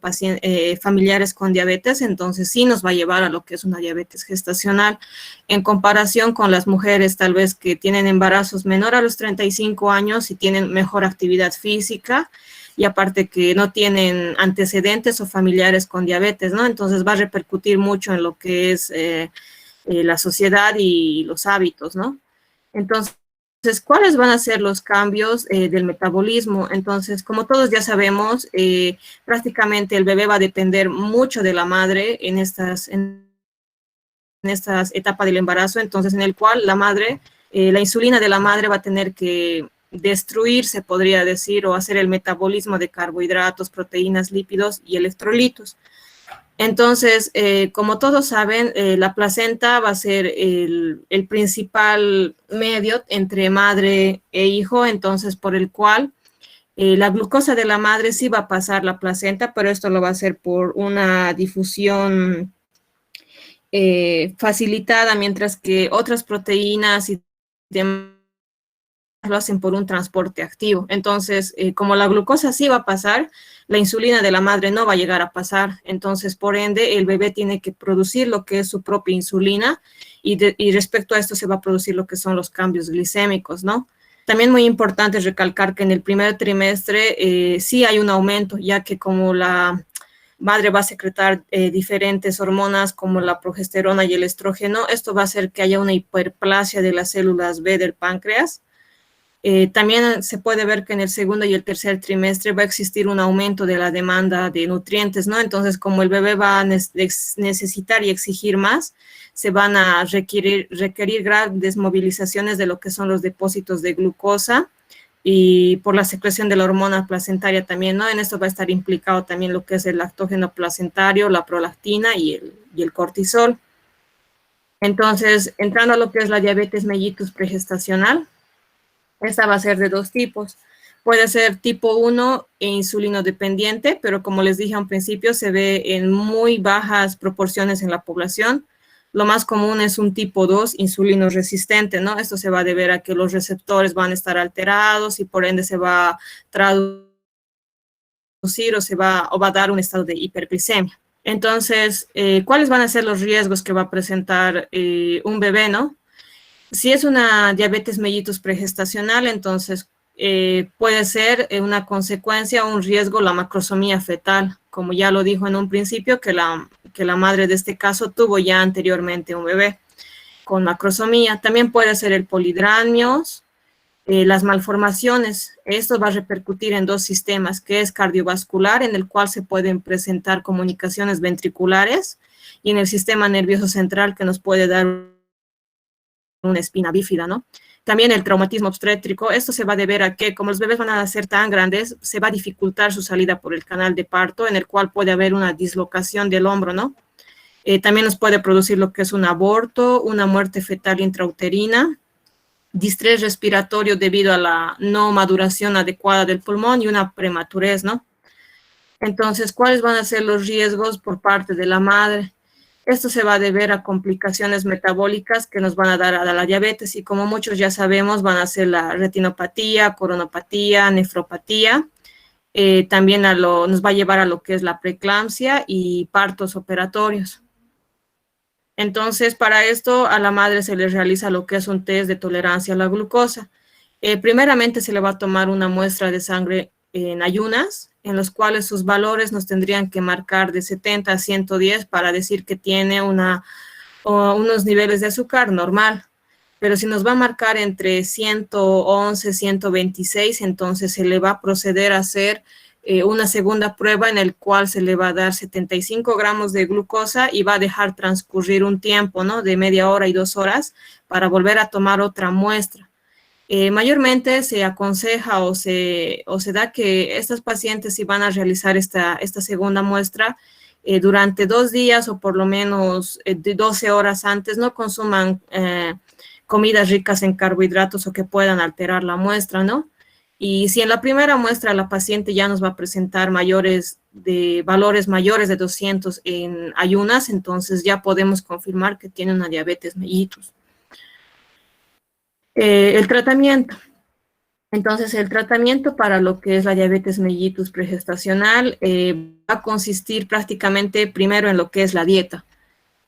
familiares con diabetes, entonces sí nos va a llevar a lo que es una diabetes gestacional, en comparación con las mujeres tal vez que tienen embarazos menor a los 35 años y tienen mejor actividad física, y aparte que no tienen antecedentes o familiares con diabetes, ¿no? Entonces va a repercutir mucho en lo que es la sociedad y los hábitos, ¿no? Entonces, ¿cuáles van a ser los cambios del metabolismo? Entonces, como todos ya sabemos, prácticamente el bebé va a depender mucho de la madre en estas etapas del embarazo, entonces en el cual la madre, la insulina de la madre va a tener que destruir, se podría decir, o hacer el metabolismo de carbohidratos, proteínas, lípidos y electrolitos. Entonces, como todos saben, la placenta va a ser el principal medio entre madre e hijo, entonces por el cual la glucosa de la madre sí va a pasar la placenta, pero esto lo va a hacer por una difusión facilitada, mientras que otras proteínas y demás lo hacen por un transporte activo. Entonces, como la glucosa sí va a pasar, la insulina de la madre no va a llegar a pasar. Entonces, por ende, el bebé tiene que producir lo que es su propia insulina, y respecto a esto se va a producir lo que son los cambios glicémicos, ¿no? También muy importante recalcar que en el primer trimestre sí hay un aumento, ya que como la madre va a secretar diferentes hormonas como la progesterona y el estrógeno, esto va a hacer que haya una hiperplasia de las células B del páncreas. También se puede ver que en el segundo y el tercer trimestre va a existir un aumento de la demanda de nutrientes, ¿no? Entonces, como el bebé va a necesitar y exigir más, se van a requerir grandes movilizaciones de lo que son los depósitos de glucosa, y por la secreción de la hormona placentaria también, ¿no? En esto va a estar implicado también lo que es el lactógeno placentario, la prolactina y el cortisol. Entonces, entrando a lo que es la diabetes mellitus pregestacional, esta va a ser de dos tipos. Puede ser tipo 1 e insulino dependiente, pero como les dije a un principio, se ve en muy bajas proporciones en la población. Lo más común es un tipo 2 insulino resistente, ¿no? Esto se va a deber a que los receptores van a estar alterados y por ende se va a traducir o va a dar un estado de hiperglicemia. Entonces, ¿cuáles van a ser los riesgos que va a presentar un bebé, no? Si es una diabetes mellitus pregestacional, entonces puede ser una consecuencia o un riesgo la macrosomía fetal, como ya lo dijo en un principio, que la madre de este caso tuvo ya anteriormente un bebé con macrosomía. También puede ser el polidramios, las malformaciones. Esto va a repercutir en dos sistemas, que es cardiovascular, en el cual se pueden presentar comunicaciones ventriculares, y en el sistema nervioso central, que nos puede dar una espina bífida, ¿no? También el traumatismo obstétrico. Esto se va a deber a que, como los bebés van a ser tan grandes, se va a dificultar su salida por el canal de parto, en el cual puede haber una dislocación del hombro, ¿no? También nos puede producir lo que es un aborto, una muerte fetal intrauterina, distrés respiratorio debido a la no maduración adecuada del pulmón y una prematurez, ¿no? Entonces, ¿cuáles van a ser los riesgos por parte de la madre? Esto se va a deber a complicaciones metabólicas que nos van a dar a la diabetes, y como muchos ya sabemos, van a ser la retinopatía, coronopatía, nefropatía. También nos va a llevar a lo que es la preeclampsia y partos operatorios. Entonces, para esto a la madre se le realiza lo que es un test de tolerancia a la glucosa. Primeramente se le va a tomar una muestra de sangre en ayunas, en los cuales sus valores nos tendrían que marcar de 70 a 110 para decir que tiene unos niveles de azúcar normal. Pero si nos va a marcar entre 111, 126, entonces se le va a proceder a hacer una segunda prueba, en el cual se le va a dar 75 gramos de glucosa y va a dejar transcurrir un tiempo, ¿no?, de media hora y 2 horas para volver a tomar otra muestra. Mayormente se aconseja o se da que estas pacientes, si van a realizar esta segunda muestra, durante 2 días o por lo menos 12 horas antes no consuman comidas ricas en carbohidratos o que puedan alterar la muestra, ¿no? Y si en la primera muestra la paciente ya nos va a presentar valores mayores de 200 en ayunas, entonces ya podemos confirmar que tiene una diabetes mellitus. El tratamiento. Entonces, el tratamiento para lo que es la diabetes mellitus pregestacional va a consistir prácticamente primero en lo que es la dieta.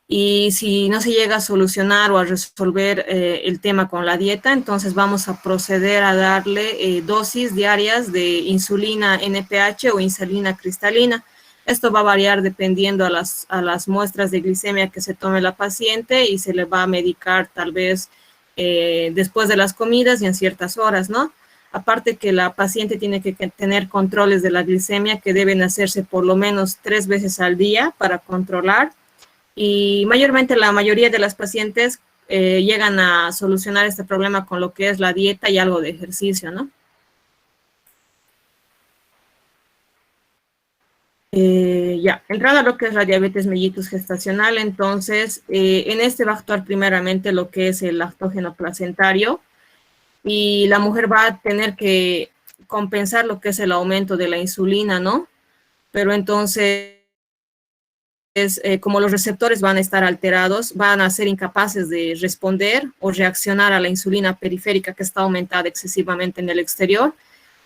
Y si no se llega a solucionar o a resolver el tema con la dieta, entonces vamos a proceder a darle dosis diarias de insulina NPH o insulina cristalina. Esto va a variar dependiendo a las muestras de glicemia que se tome la paciente, y se le va a medicar tal vez después de las comidas y en ciertas horas, ¿no? Aparte que la paciente tiene que tener controles de la glicemia que deben hacerse por lo menos 3 veces al día para controlar. Y mayormente la mayoría de las pacientes llegan a solucionar este problema con lo que es la dieta y algo de ejercicio, ¿no? Ya, entrando a lo que es la diabetes mellitus gestacional, entonces en este va a actuar primeramente lo que es el lactógeno placentario, y la mujer va a tener que compensar lo que es el aumento de la insulina, ¿no? Pero entonces, como los receptores van a estar alterados, van a ser incapaces de responder o reaccionar a la insulina periférica que está aumentada excesivamente en el exterior.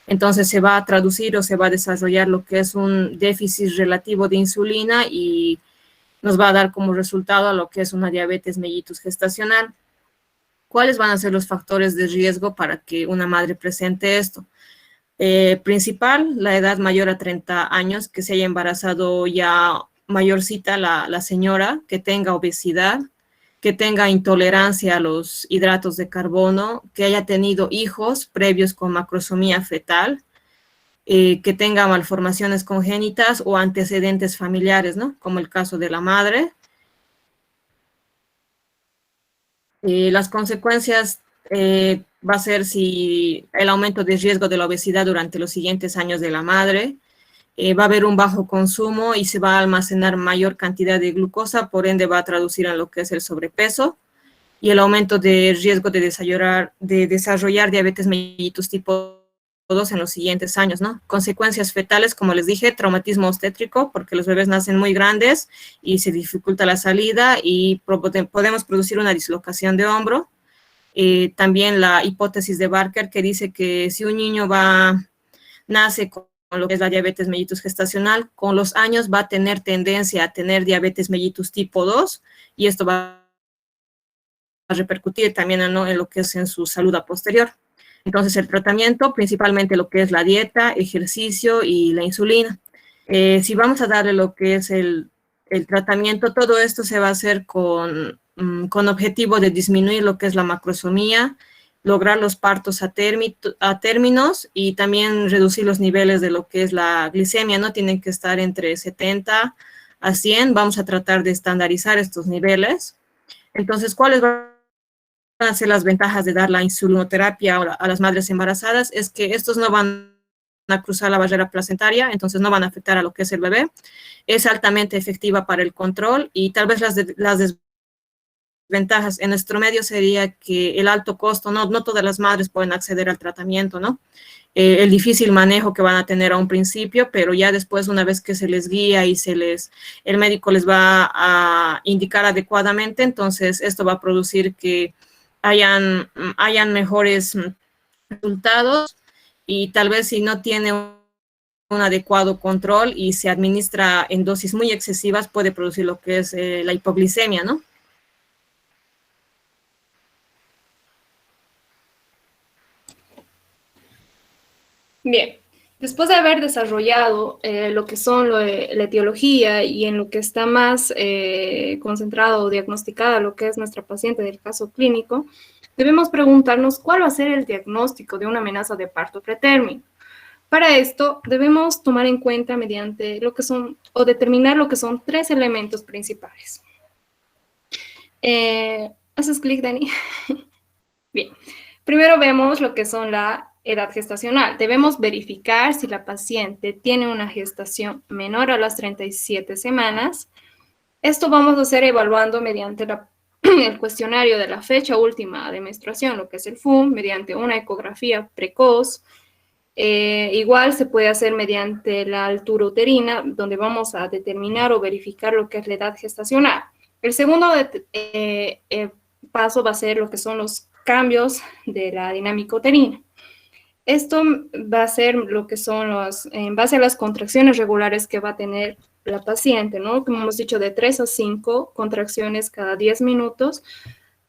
Entonces se va a traducir o se va a desarrollar lo que es un déficit relativo de insulina, y nos va a dar como resultado a lo que es una diabetes mellitus gestacional. ¿Cuáles van a ser los factores de riesgo para que una madre presente esto? Principal, la edad mayor a 30 años, que se haya embarazado ya mayorcita la señora, que tenga obesidad, que tenga intolerancia a los hidratos de carbono, que haya tenido hijos previos con macrosomía fetal, que tenga malformaciones congénitas o antecedentes familiares, ¿no?, como el caso de la madre. Las consecuencias va a ser si el aumento de riesgo de la obesidad durante los siguientes años de la madre. Va a haber un bajo consumo y se va a almacenar mayor cantidad de glucosa, por ende va a traducir en lo que es el sobrepeso, y el aumento de riesgo de desarrollar diabetes mellitus tipo en los siguientes años, ¿no? Consecuencias fetales, como les dije, traumatismo obstétrico, porque los bebés nacen muy grandes y se dificulta la salida y podemos producir una dislocación de hombro. También la hipótesis de Barker, que dice que si un niño nace con lo que es la diabetes mellitus gestacional, con los años va a tener tendencia a tener diabetes mellitus tipo 2 y esto va a repercutir también, ¿no?, en lo que es en su salud a posterior. Entonces, el tratamiento, principalmente lo que es la dieta, ejercicio y la insulina. Si vamos a darle lo que es el tratamiento, todo esto se va a hacer con objetivo de disminuir lo que es la macrosomía, lograr los partos a términos y también reducir los niveles de lo que es la glicemia, ¿no? Tienen que estar entre 70 a 100. Vamos a tratar de estandarizar estos niveles. Entonces, ¿cuáles van a ser las ventajas de dar la insulinoterapia a las madres embarazadas? Es que estos no van a cruzar la barrera placentaria, entonces no van a afectar a lo que es el bebé. Es altamente efectiva para el control y tal vez las desventajas en nuestro medio sería que el alto costo, no todas las madres pueden acceder al tratamiento, ¿no? El difícil manejo que van a tener a un principio, pero ya después, una vez que se les guía y el médico les va a indicar adecuadamente, entonces esto va a producir que hayan mejores resultados y tal vez si no tiene un adecuado control y se administra en dosis muy excesivas, puede producir lo que es la hipoglicemia, ¿no? Bien, después de haber desarrollado lo que son la etiología y en lo que está más concentrado o diagnosticada lo que es nuestra paciente del caso clínico, debemos preguntarnos cuál va a ser el diagnóstico de una amenaza de parto pretérmino. Para esto, debemos tomar en cuenta mediante lo que son, o determinar lo que son 3 elementos principales. ¿Haces clic, Dani? Bien. Primero vemos lo que son la edad gestacional. Debemos verificar si la paciente tiene una gestación menor a las 37 semanas. Esto vamos a hacer evaluando mediante el cuestionario de la fecha última de menstruación, lo que es el FUM, mediante una ecografía precoz. Igual se puede hacer mediante la altura uterina, donde vamos a determinar o verificar lo que es la edad gestacional. El segundo paso va a ser lo que son los cambios de la dinámica uterina. Esto va a ser lo que son en base a las contracciones regulares que va a tener la paciente, ¿no? Como hemos dicho, de 3 a 5 contracciones cada 10 minutos,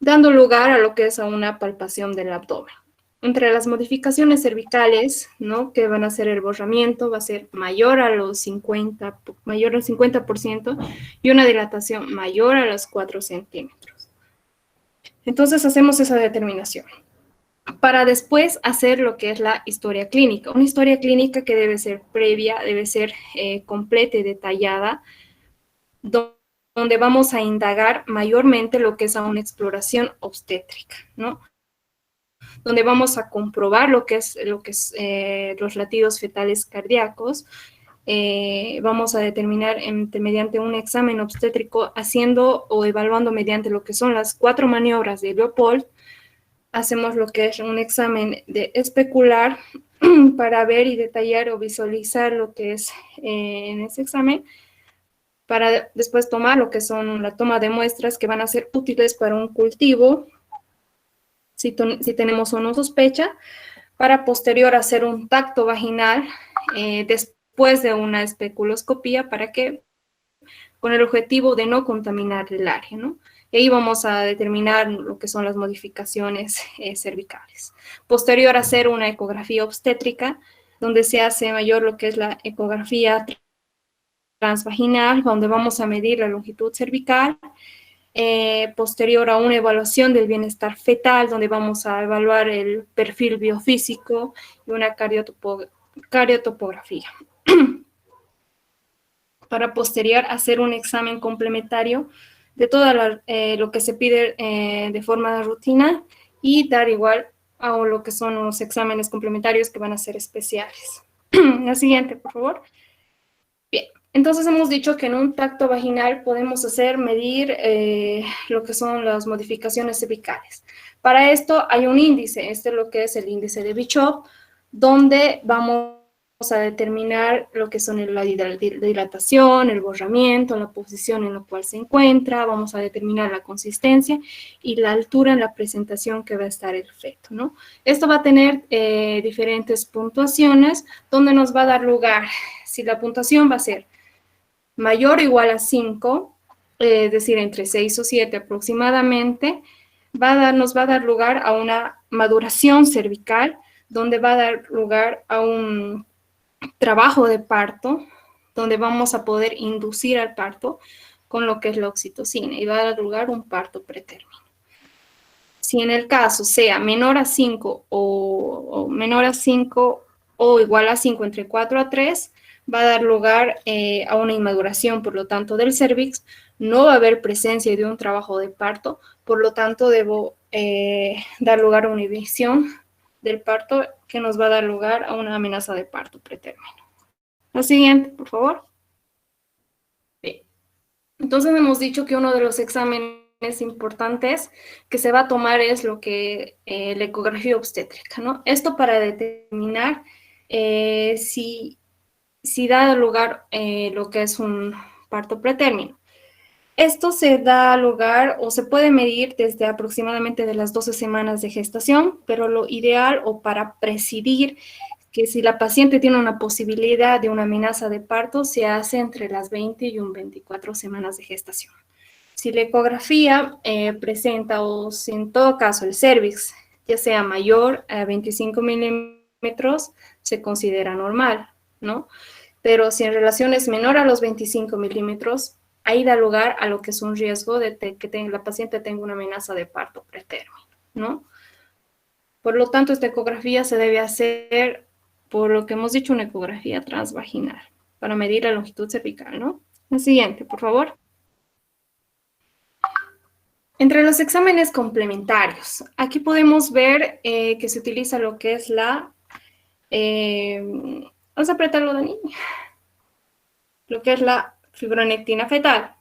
dando lugar a lo que es a una palpación del abdomen. Entre las modificaciones cervicales, ¿no?, que van a ser el borramiento, va a ser mayor al 50% y una dilatación mayor a los 4 centímetros. Entonces hacemos esa determinación. Para después hacer lo que es la historia clínica. Una historia clínica que debe ser previa, debe ser completa y detallada, donde vamos a indagar mayormente lo que es a una exploración obstétrica, ¿no? Donde vamos a comprobar lo que es los latidos fetales cardíacos. Vamos a determinar mediante un examen obstétrico, haciendo o evaluando mediante lo que son las 4 maniobras de Leopold. Hacemos lo que es un examen de especular para ver y detallar o visualizar lo que es en ese examen, para después tomar lo que son la toma de muestras que van a ser útiles para un cultivo, si tenemos o no sospecha, para posterior hacer un tacto vaginal después de una especuloscopía, para que, con el objetivo de no contaminar el área, ¿no? Y ahí vamos a determinar lo que son las modificaciones cervicales. Posterior a hacer una ecografía obstétrica, donde se hace mayor lo que es la ecografía transvaginal, donde vamos a medir la longitud cervical. Posterior a una evaluación del bienestar fetal, donde vamos a evaluar el perfil biofísico y una cariotopografía. Para posterior hacer un examen complementario de todo lo que se pide de forma de rutina y dar igual a lo que son los exámenes complementarios que van a ser especiales. La siguiente, por favor. Bien, entonces hemos dicho que en un tacto vaginal podemos medir lo que son las modificaciones cervicales. Para esto hay un índice, este es lo que es el índice de Bishop, donde vamos a determinar lo que son la dilatación, el borramiento, la posición en la cual se encuentra, vamos a determinar la consistencia y la altura en la presentación que va a estar el feto, ¿no? Esto va a tener diferentes puntuaciones, donde nos va a dar lugar, si la puntuación va a ser mayor o igual a 5, es decir, entre 6 o 7 aproximadamente, nos va a dar lugar a una maduración cervical, donde va a dar lugar a un trabajo de parto, donde vamos a poder inducir al parto con lo que es la oxitocina y va a dar lugar a un parto pretérmino. Si en el caso sea menor a 5 o menor a 5 o igual a 5 entre 4 a 3, va a dar lugar a una inmaduración, por lo tanto, del cérvix. No va a haber presencia de un trabajo de parto, por lo tanto, debo dar lugar a una inhibición del parto que nos va a dar lugar a una amenaza de parto pretérmino. La siguiente, por favor. Bien. Entonces hemos dicho que uno de los exámenes importantes que se va a tomar es lo que la ecografía obstétrica, ¿no? Esto para determinar si da lugar lo que es un parto pretérmino. Esto se da lugar o se puede medir desde aproximadamente de las 12 semanas de gestación, pero lo ideal o para presidir que si la paciente tiene una posibilidad de una amenaza de parto, se hace entre las 20 y 24 semanas de gestación. Si la ecografía presenta o si en todo caso el cérvix ya sea mayor a 25 milímetros, se considera normal, ¿no? Pero si en relación es menor a los 25 milímetros, ahí da lugar a lo que es un riesgo de que la paciente tenga una amenaza de parto pretérmino, ¿no? Por lo tanto, esta ecografía se debe hacer, por lo que hemos dicho, una ecografía transvaginal, para medir la longitud cervical, ¿no? La siguiente, por favor. Entre los exámenes complementarios, aquí podemos ver que se utiliza lo que es la... vamos a apretarlo, Dani. Lo que es la fibronectina fetal.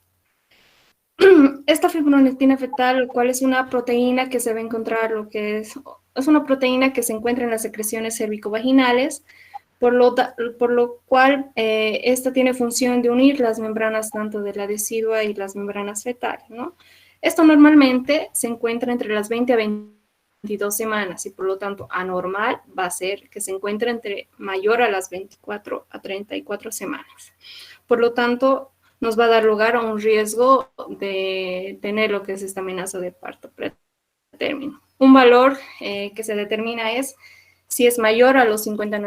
Esta fibronectina fetal, lo cual es una proteína que se va a encontrar, es una proteína que se encuentra en las secreciones cervicovaginales, por lo cual esta tiene función de unir las membranas tanto de la decidua y las membranas fetales, ¿no? Esto normalmente se encuentra entre las 20 a 22 semanas y por lo tanto anormal va a ser que se encuentre entre mayor a las 24 a 34 semanas. Por lo tanto, nos va a dar lugar a un riesgo de tener lo que es esta amenaza de parto pretérmino. Un valor que se determina es si es mayor a los 50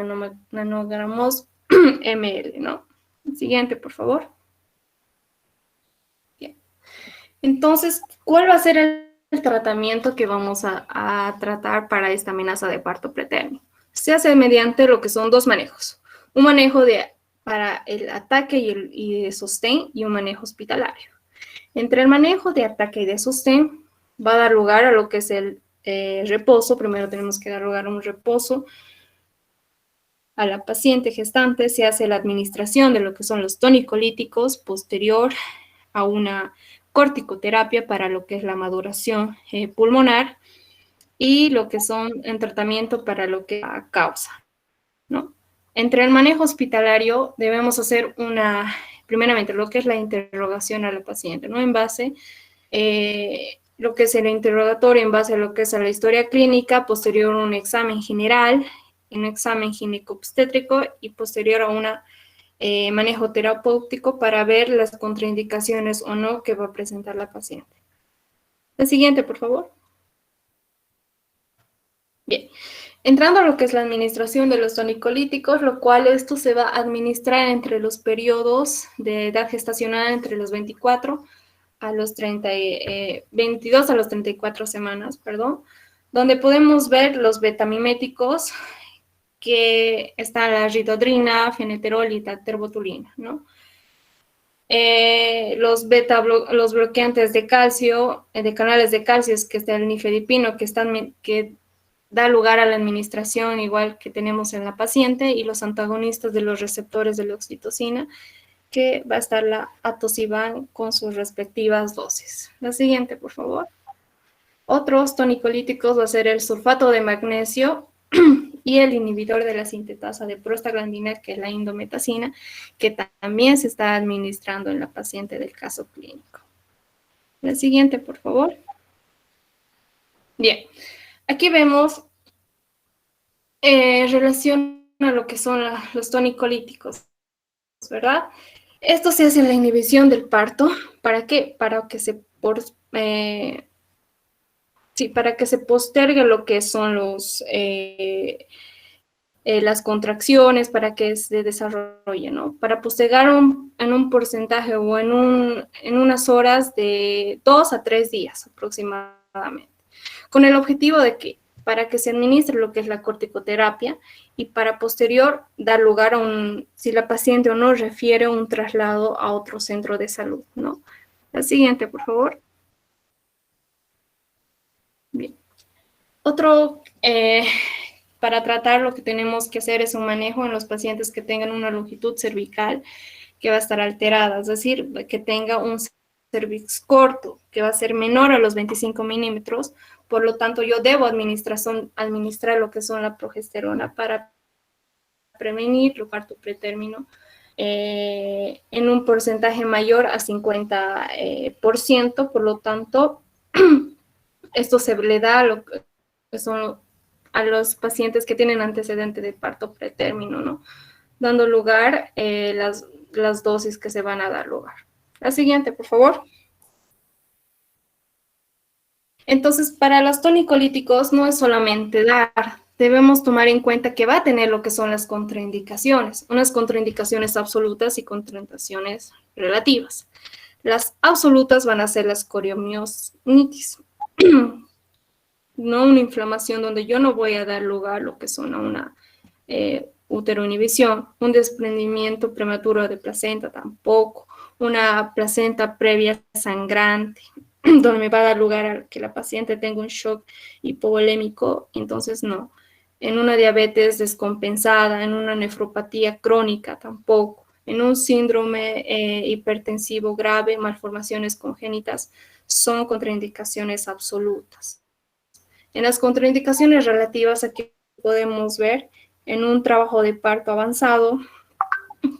nanogramos ml, ¿no? Siguiente, por favor. Bien. Entonces, ¿cuál va a ser el tratamiento que vamos a tratar para esta amenaza de parto pretérmino? Se hace mediante lo que son dos manejos. Un manejo para el ataque y de sostén y un manejo hospitalario. Entre el manejo de ataque y de sostén va a dar lugar a lo que es el reposo. Primero tenemos que dar lugar a un reposo a la paciente gestante. Se hace la administración de lo que son los tonicolíticos posterior a una corticoterapia para lo que es la maduración pulmonar y lo que son en tratamiento para lo que causa, ¿no? Entre el manejo hospitalario debemos hacer primeramente lo que es la interrogación a la paciente, ¿no? En base, lo que es el interrogatorio, en base a lo que es la historia clínica, posterior a un examen general, un examen gineco-obstétrico y posterior a un manejo terapéutico para ver las contraindicaciones o no que va a presentar la paciente. La siguiente, por favor. Bien. Entrando a lo que es la administración de los tonicolíticos, lo cual esto se va a administrar entre los periodos de edad gestacional entre los 22 a los 34 semanas, perdón, donde podemos ver los betamiméticos que están la ritodrina, feneterol y la terbotulina, ¿no? Los bloqueantes de calcio, de canales de calcio, que está el nifedipino, que da lugar a la administración igual que tenemos en la paciente, y los antagonistas de los receptores de la oxitocina, que va a estar la atosiban con sus respectivas dosis. La siguiente, por favor. Otros tonicolíticos va a ser el sulfato de magnesio y el inhibidor de la sintetasa de prostaglandina, que es la indometacina, que también se está administrando en la paciente del caso clínico. La siguiente, por favor. Bien, aquí vemos relación a lo que son los tonicolíticos, ¿verdad? Esto se hace en la inhibición del parto. ¿Para qué? Para que se postergue lo que son las contracciones, para que se desarrolle, ¿no? Para postergar en un porcentaje o en unas horas de 2 a 3 días aproximadamente, con el objetivo de que para que se administre lo que es la corticoterapia y para posterior dar lugar a si la paciente o no refiere un traslado a otro centro de salud, ¿no? La siguiente, por favor. Bien. Para tratar lo que tenemos que hacer es un manejo en los pacientes que tengan una longitud cervical que va a estar alterada, es decir, que tenga un cervix corto, que va a ser menor a los 25 milímetros. Por lo tanto, yo debo administrar lo que son la progesterona para prevenir el parto pretérmino en un porcentaje mayor a 50%. Por lo tanto, esto se le da a lo que son a los pacientes que tienen antecedente de parto pretérmino, ¿no? Dando lugar las dosis que se van a dar lugar. La siguiente, por favor. Entonces, para los tonicolíticos no es solamente dar, debemos tomar en cuenta que va a tener lo que son las contraindicaciones, unas contraindicaciones absolutas y contraindicaciones relativas. Las absolutas van a ser las coriomiositis, no una inflamación donde yo no voy a dar lugar a lo que son a una uteroinhibición, un desprendimiento prematuro de placenta tampoco, una placenta previa sangrante, donde me va a dar lugar a que la paciente tenga un shock hipovolémico, entonces no. En una diabetes descompensada, en una nefropatía crónica tampoco, en un síndrome hipertensivo grave, malformaciones congénitas, son contraindicaciones absolutas. En las contraindicaciones relativas, aquí podemos ver en un trabajo de parto avanzado,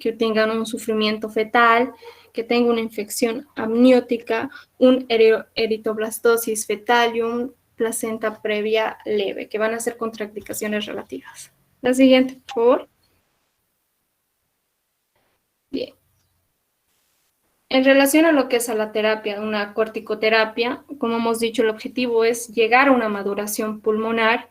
que tengan un sufrimiento fetal, que tenga una infección amniótica, un eritoblastosis fetalium, placenta previa leve, que van a ser contraindicaciones relativas. La siguiente, por favor. Bien. En relación a lo que es a la terapia, una corticoterapia, como hemos dicho, el objetivo es llegar a una maduración pulmonar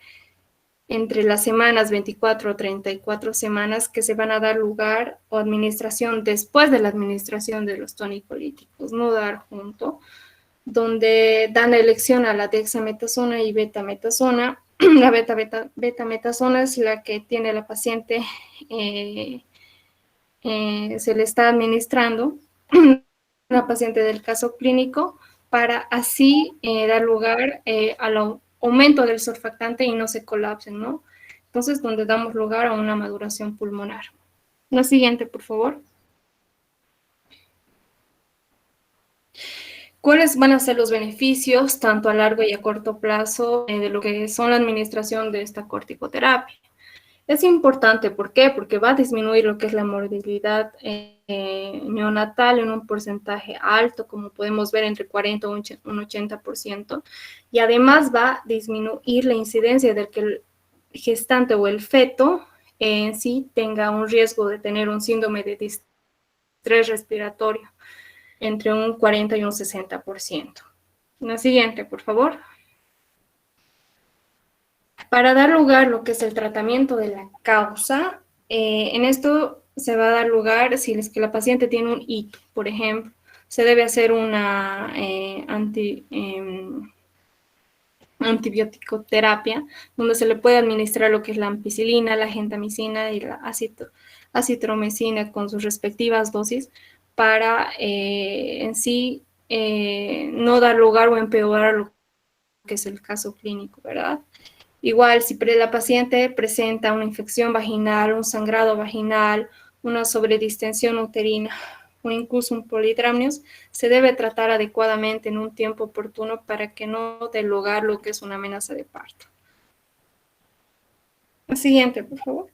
entre las semanas 24 o 34 semanas que se van a dar lugar o administración después de la administración de los tonicolíticos, no dar junto, donde dan la elección a la dexametasona y betametasona. La betametasona es la que tiene la paciente, se le está administrando una paciente del caso clínico para así dar lugar al aumento del surfactante y no se colapsen, ¿no? Entonces, donde damos lugar a una maduración pulmonar. La siguiente, por favor. ¿Cuáles van a ser los beneficios, tanto a largo y a corto plazo, de lo que son la administración de esta corticoterapia? Es importante, ¿por qué? Porque va a disminuir lo que es la morbilidad neonatal en un porcentaje alto, como podemos ver entre 40 y un 80%, y además va a disminuir la incidencia de que el gestante o el feto en sí tenga un riesgo de tener un síndrome de distrés respiratorio entre un 40 y un 60%. La siguiente, por favor. Para dar lugar a lo que es el tratamiento de la causa, en esto se va a dar lugar, si es que la paciente tiene un hito, por ejemplo, se debe hacer una antibiótico-terapia, donde se le puede administrar lo que es la ampicilina, la gentamicina y la acitromicina con sus respectivas dosis para en sí no dar lugar o empeorar lo que es el caso clínico, ¿verdad? Igual, si la paciente presenta una infección vaginal, un sangrado vaginal, una sobredistensión uterina o incluso un polidramnios, se debe tratar adecuadamente en un tiempo oportuno para que no dé lugar lo que es una amenaza de parto. La siguiente, por favor.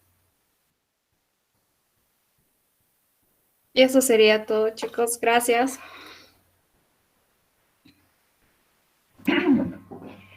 Y eso sería todo, chicos. Gracias.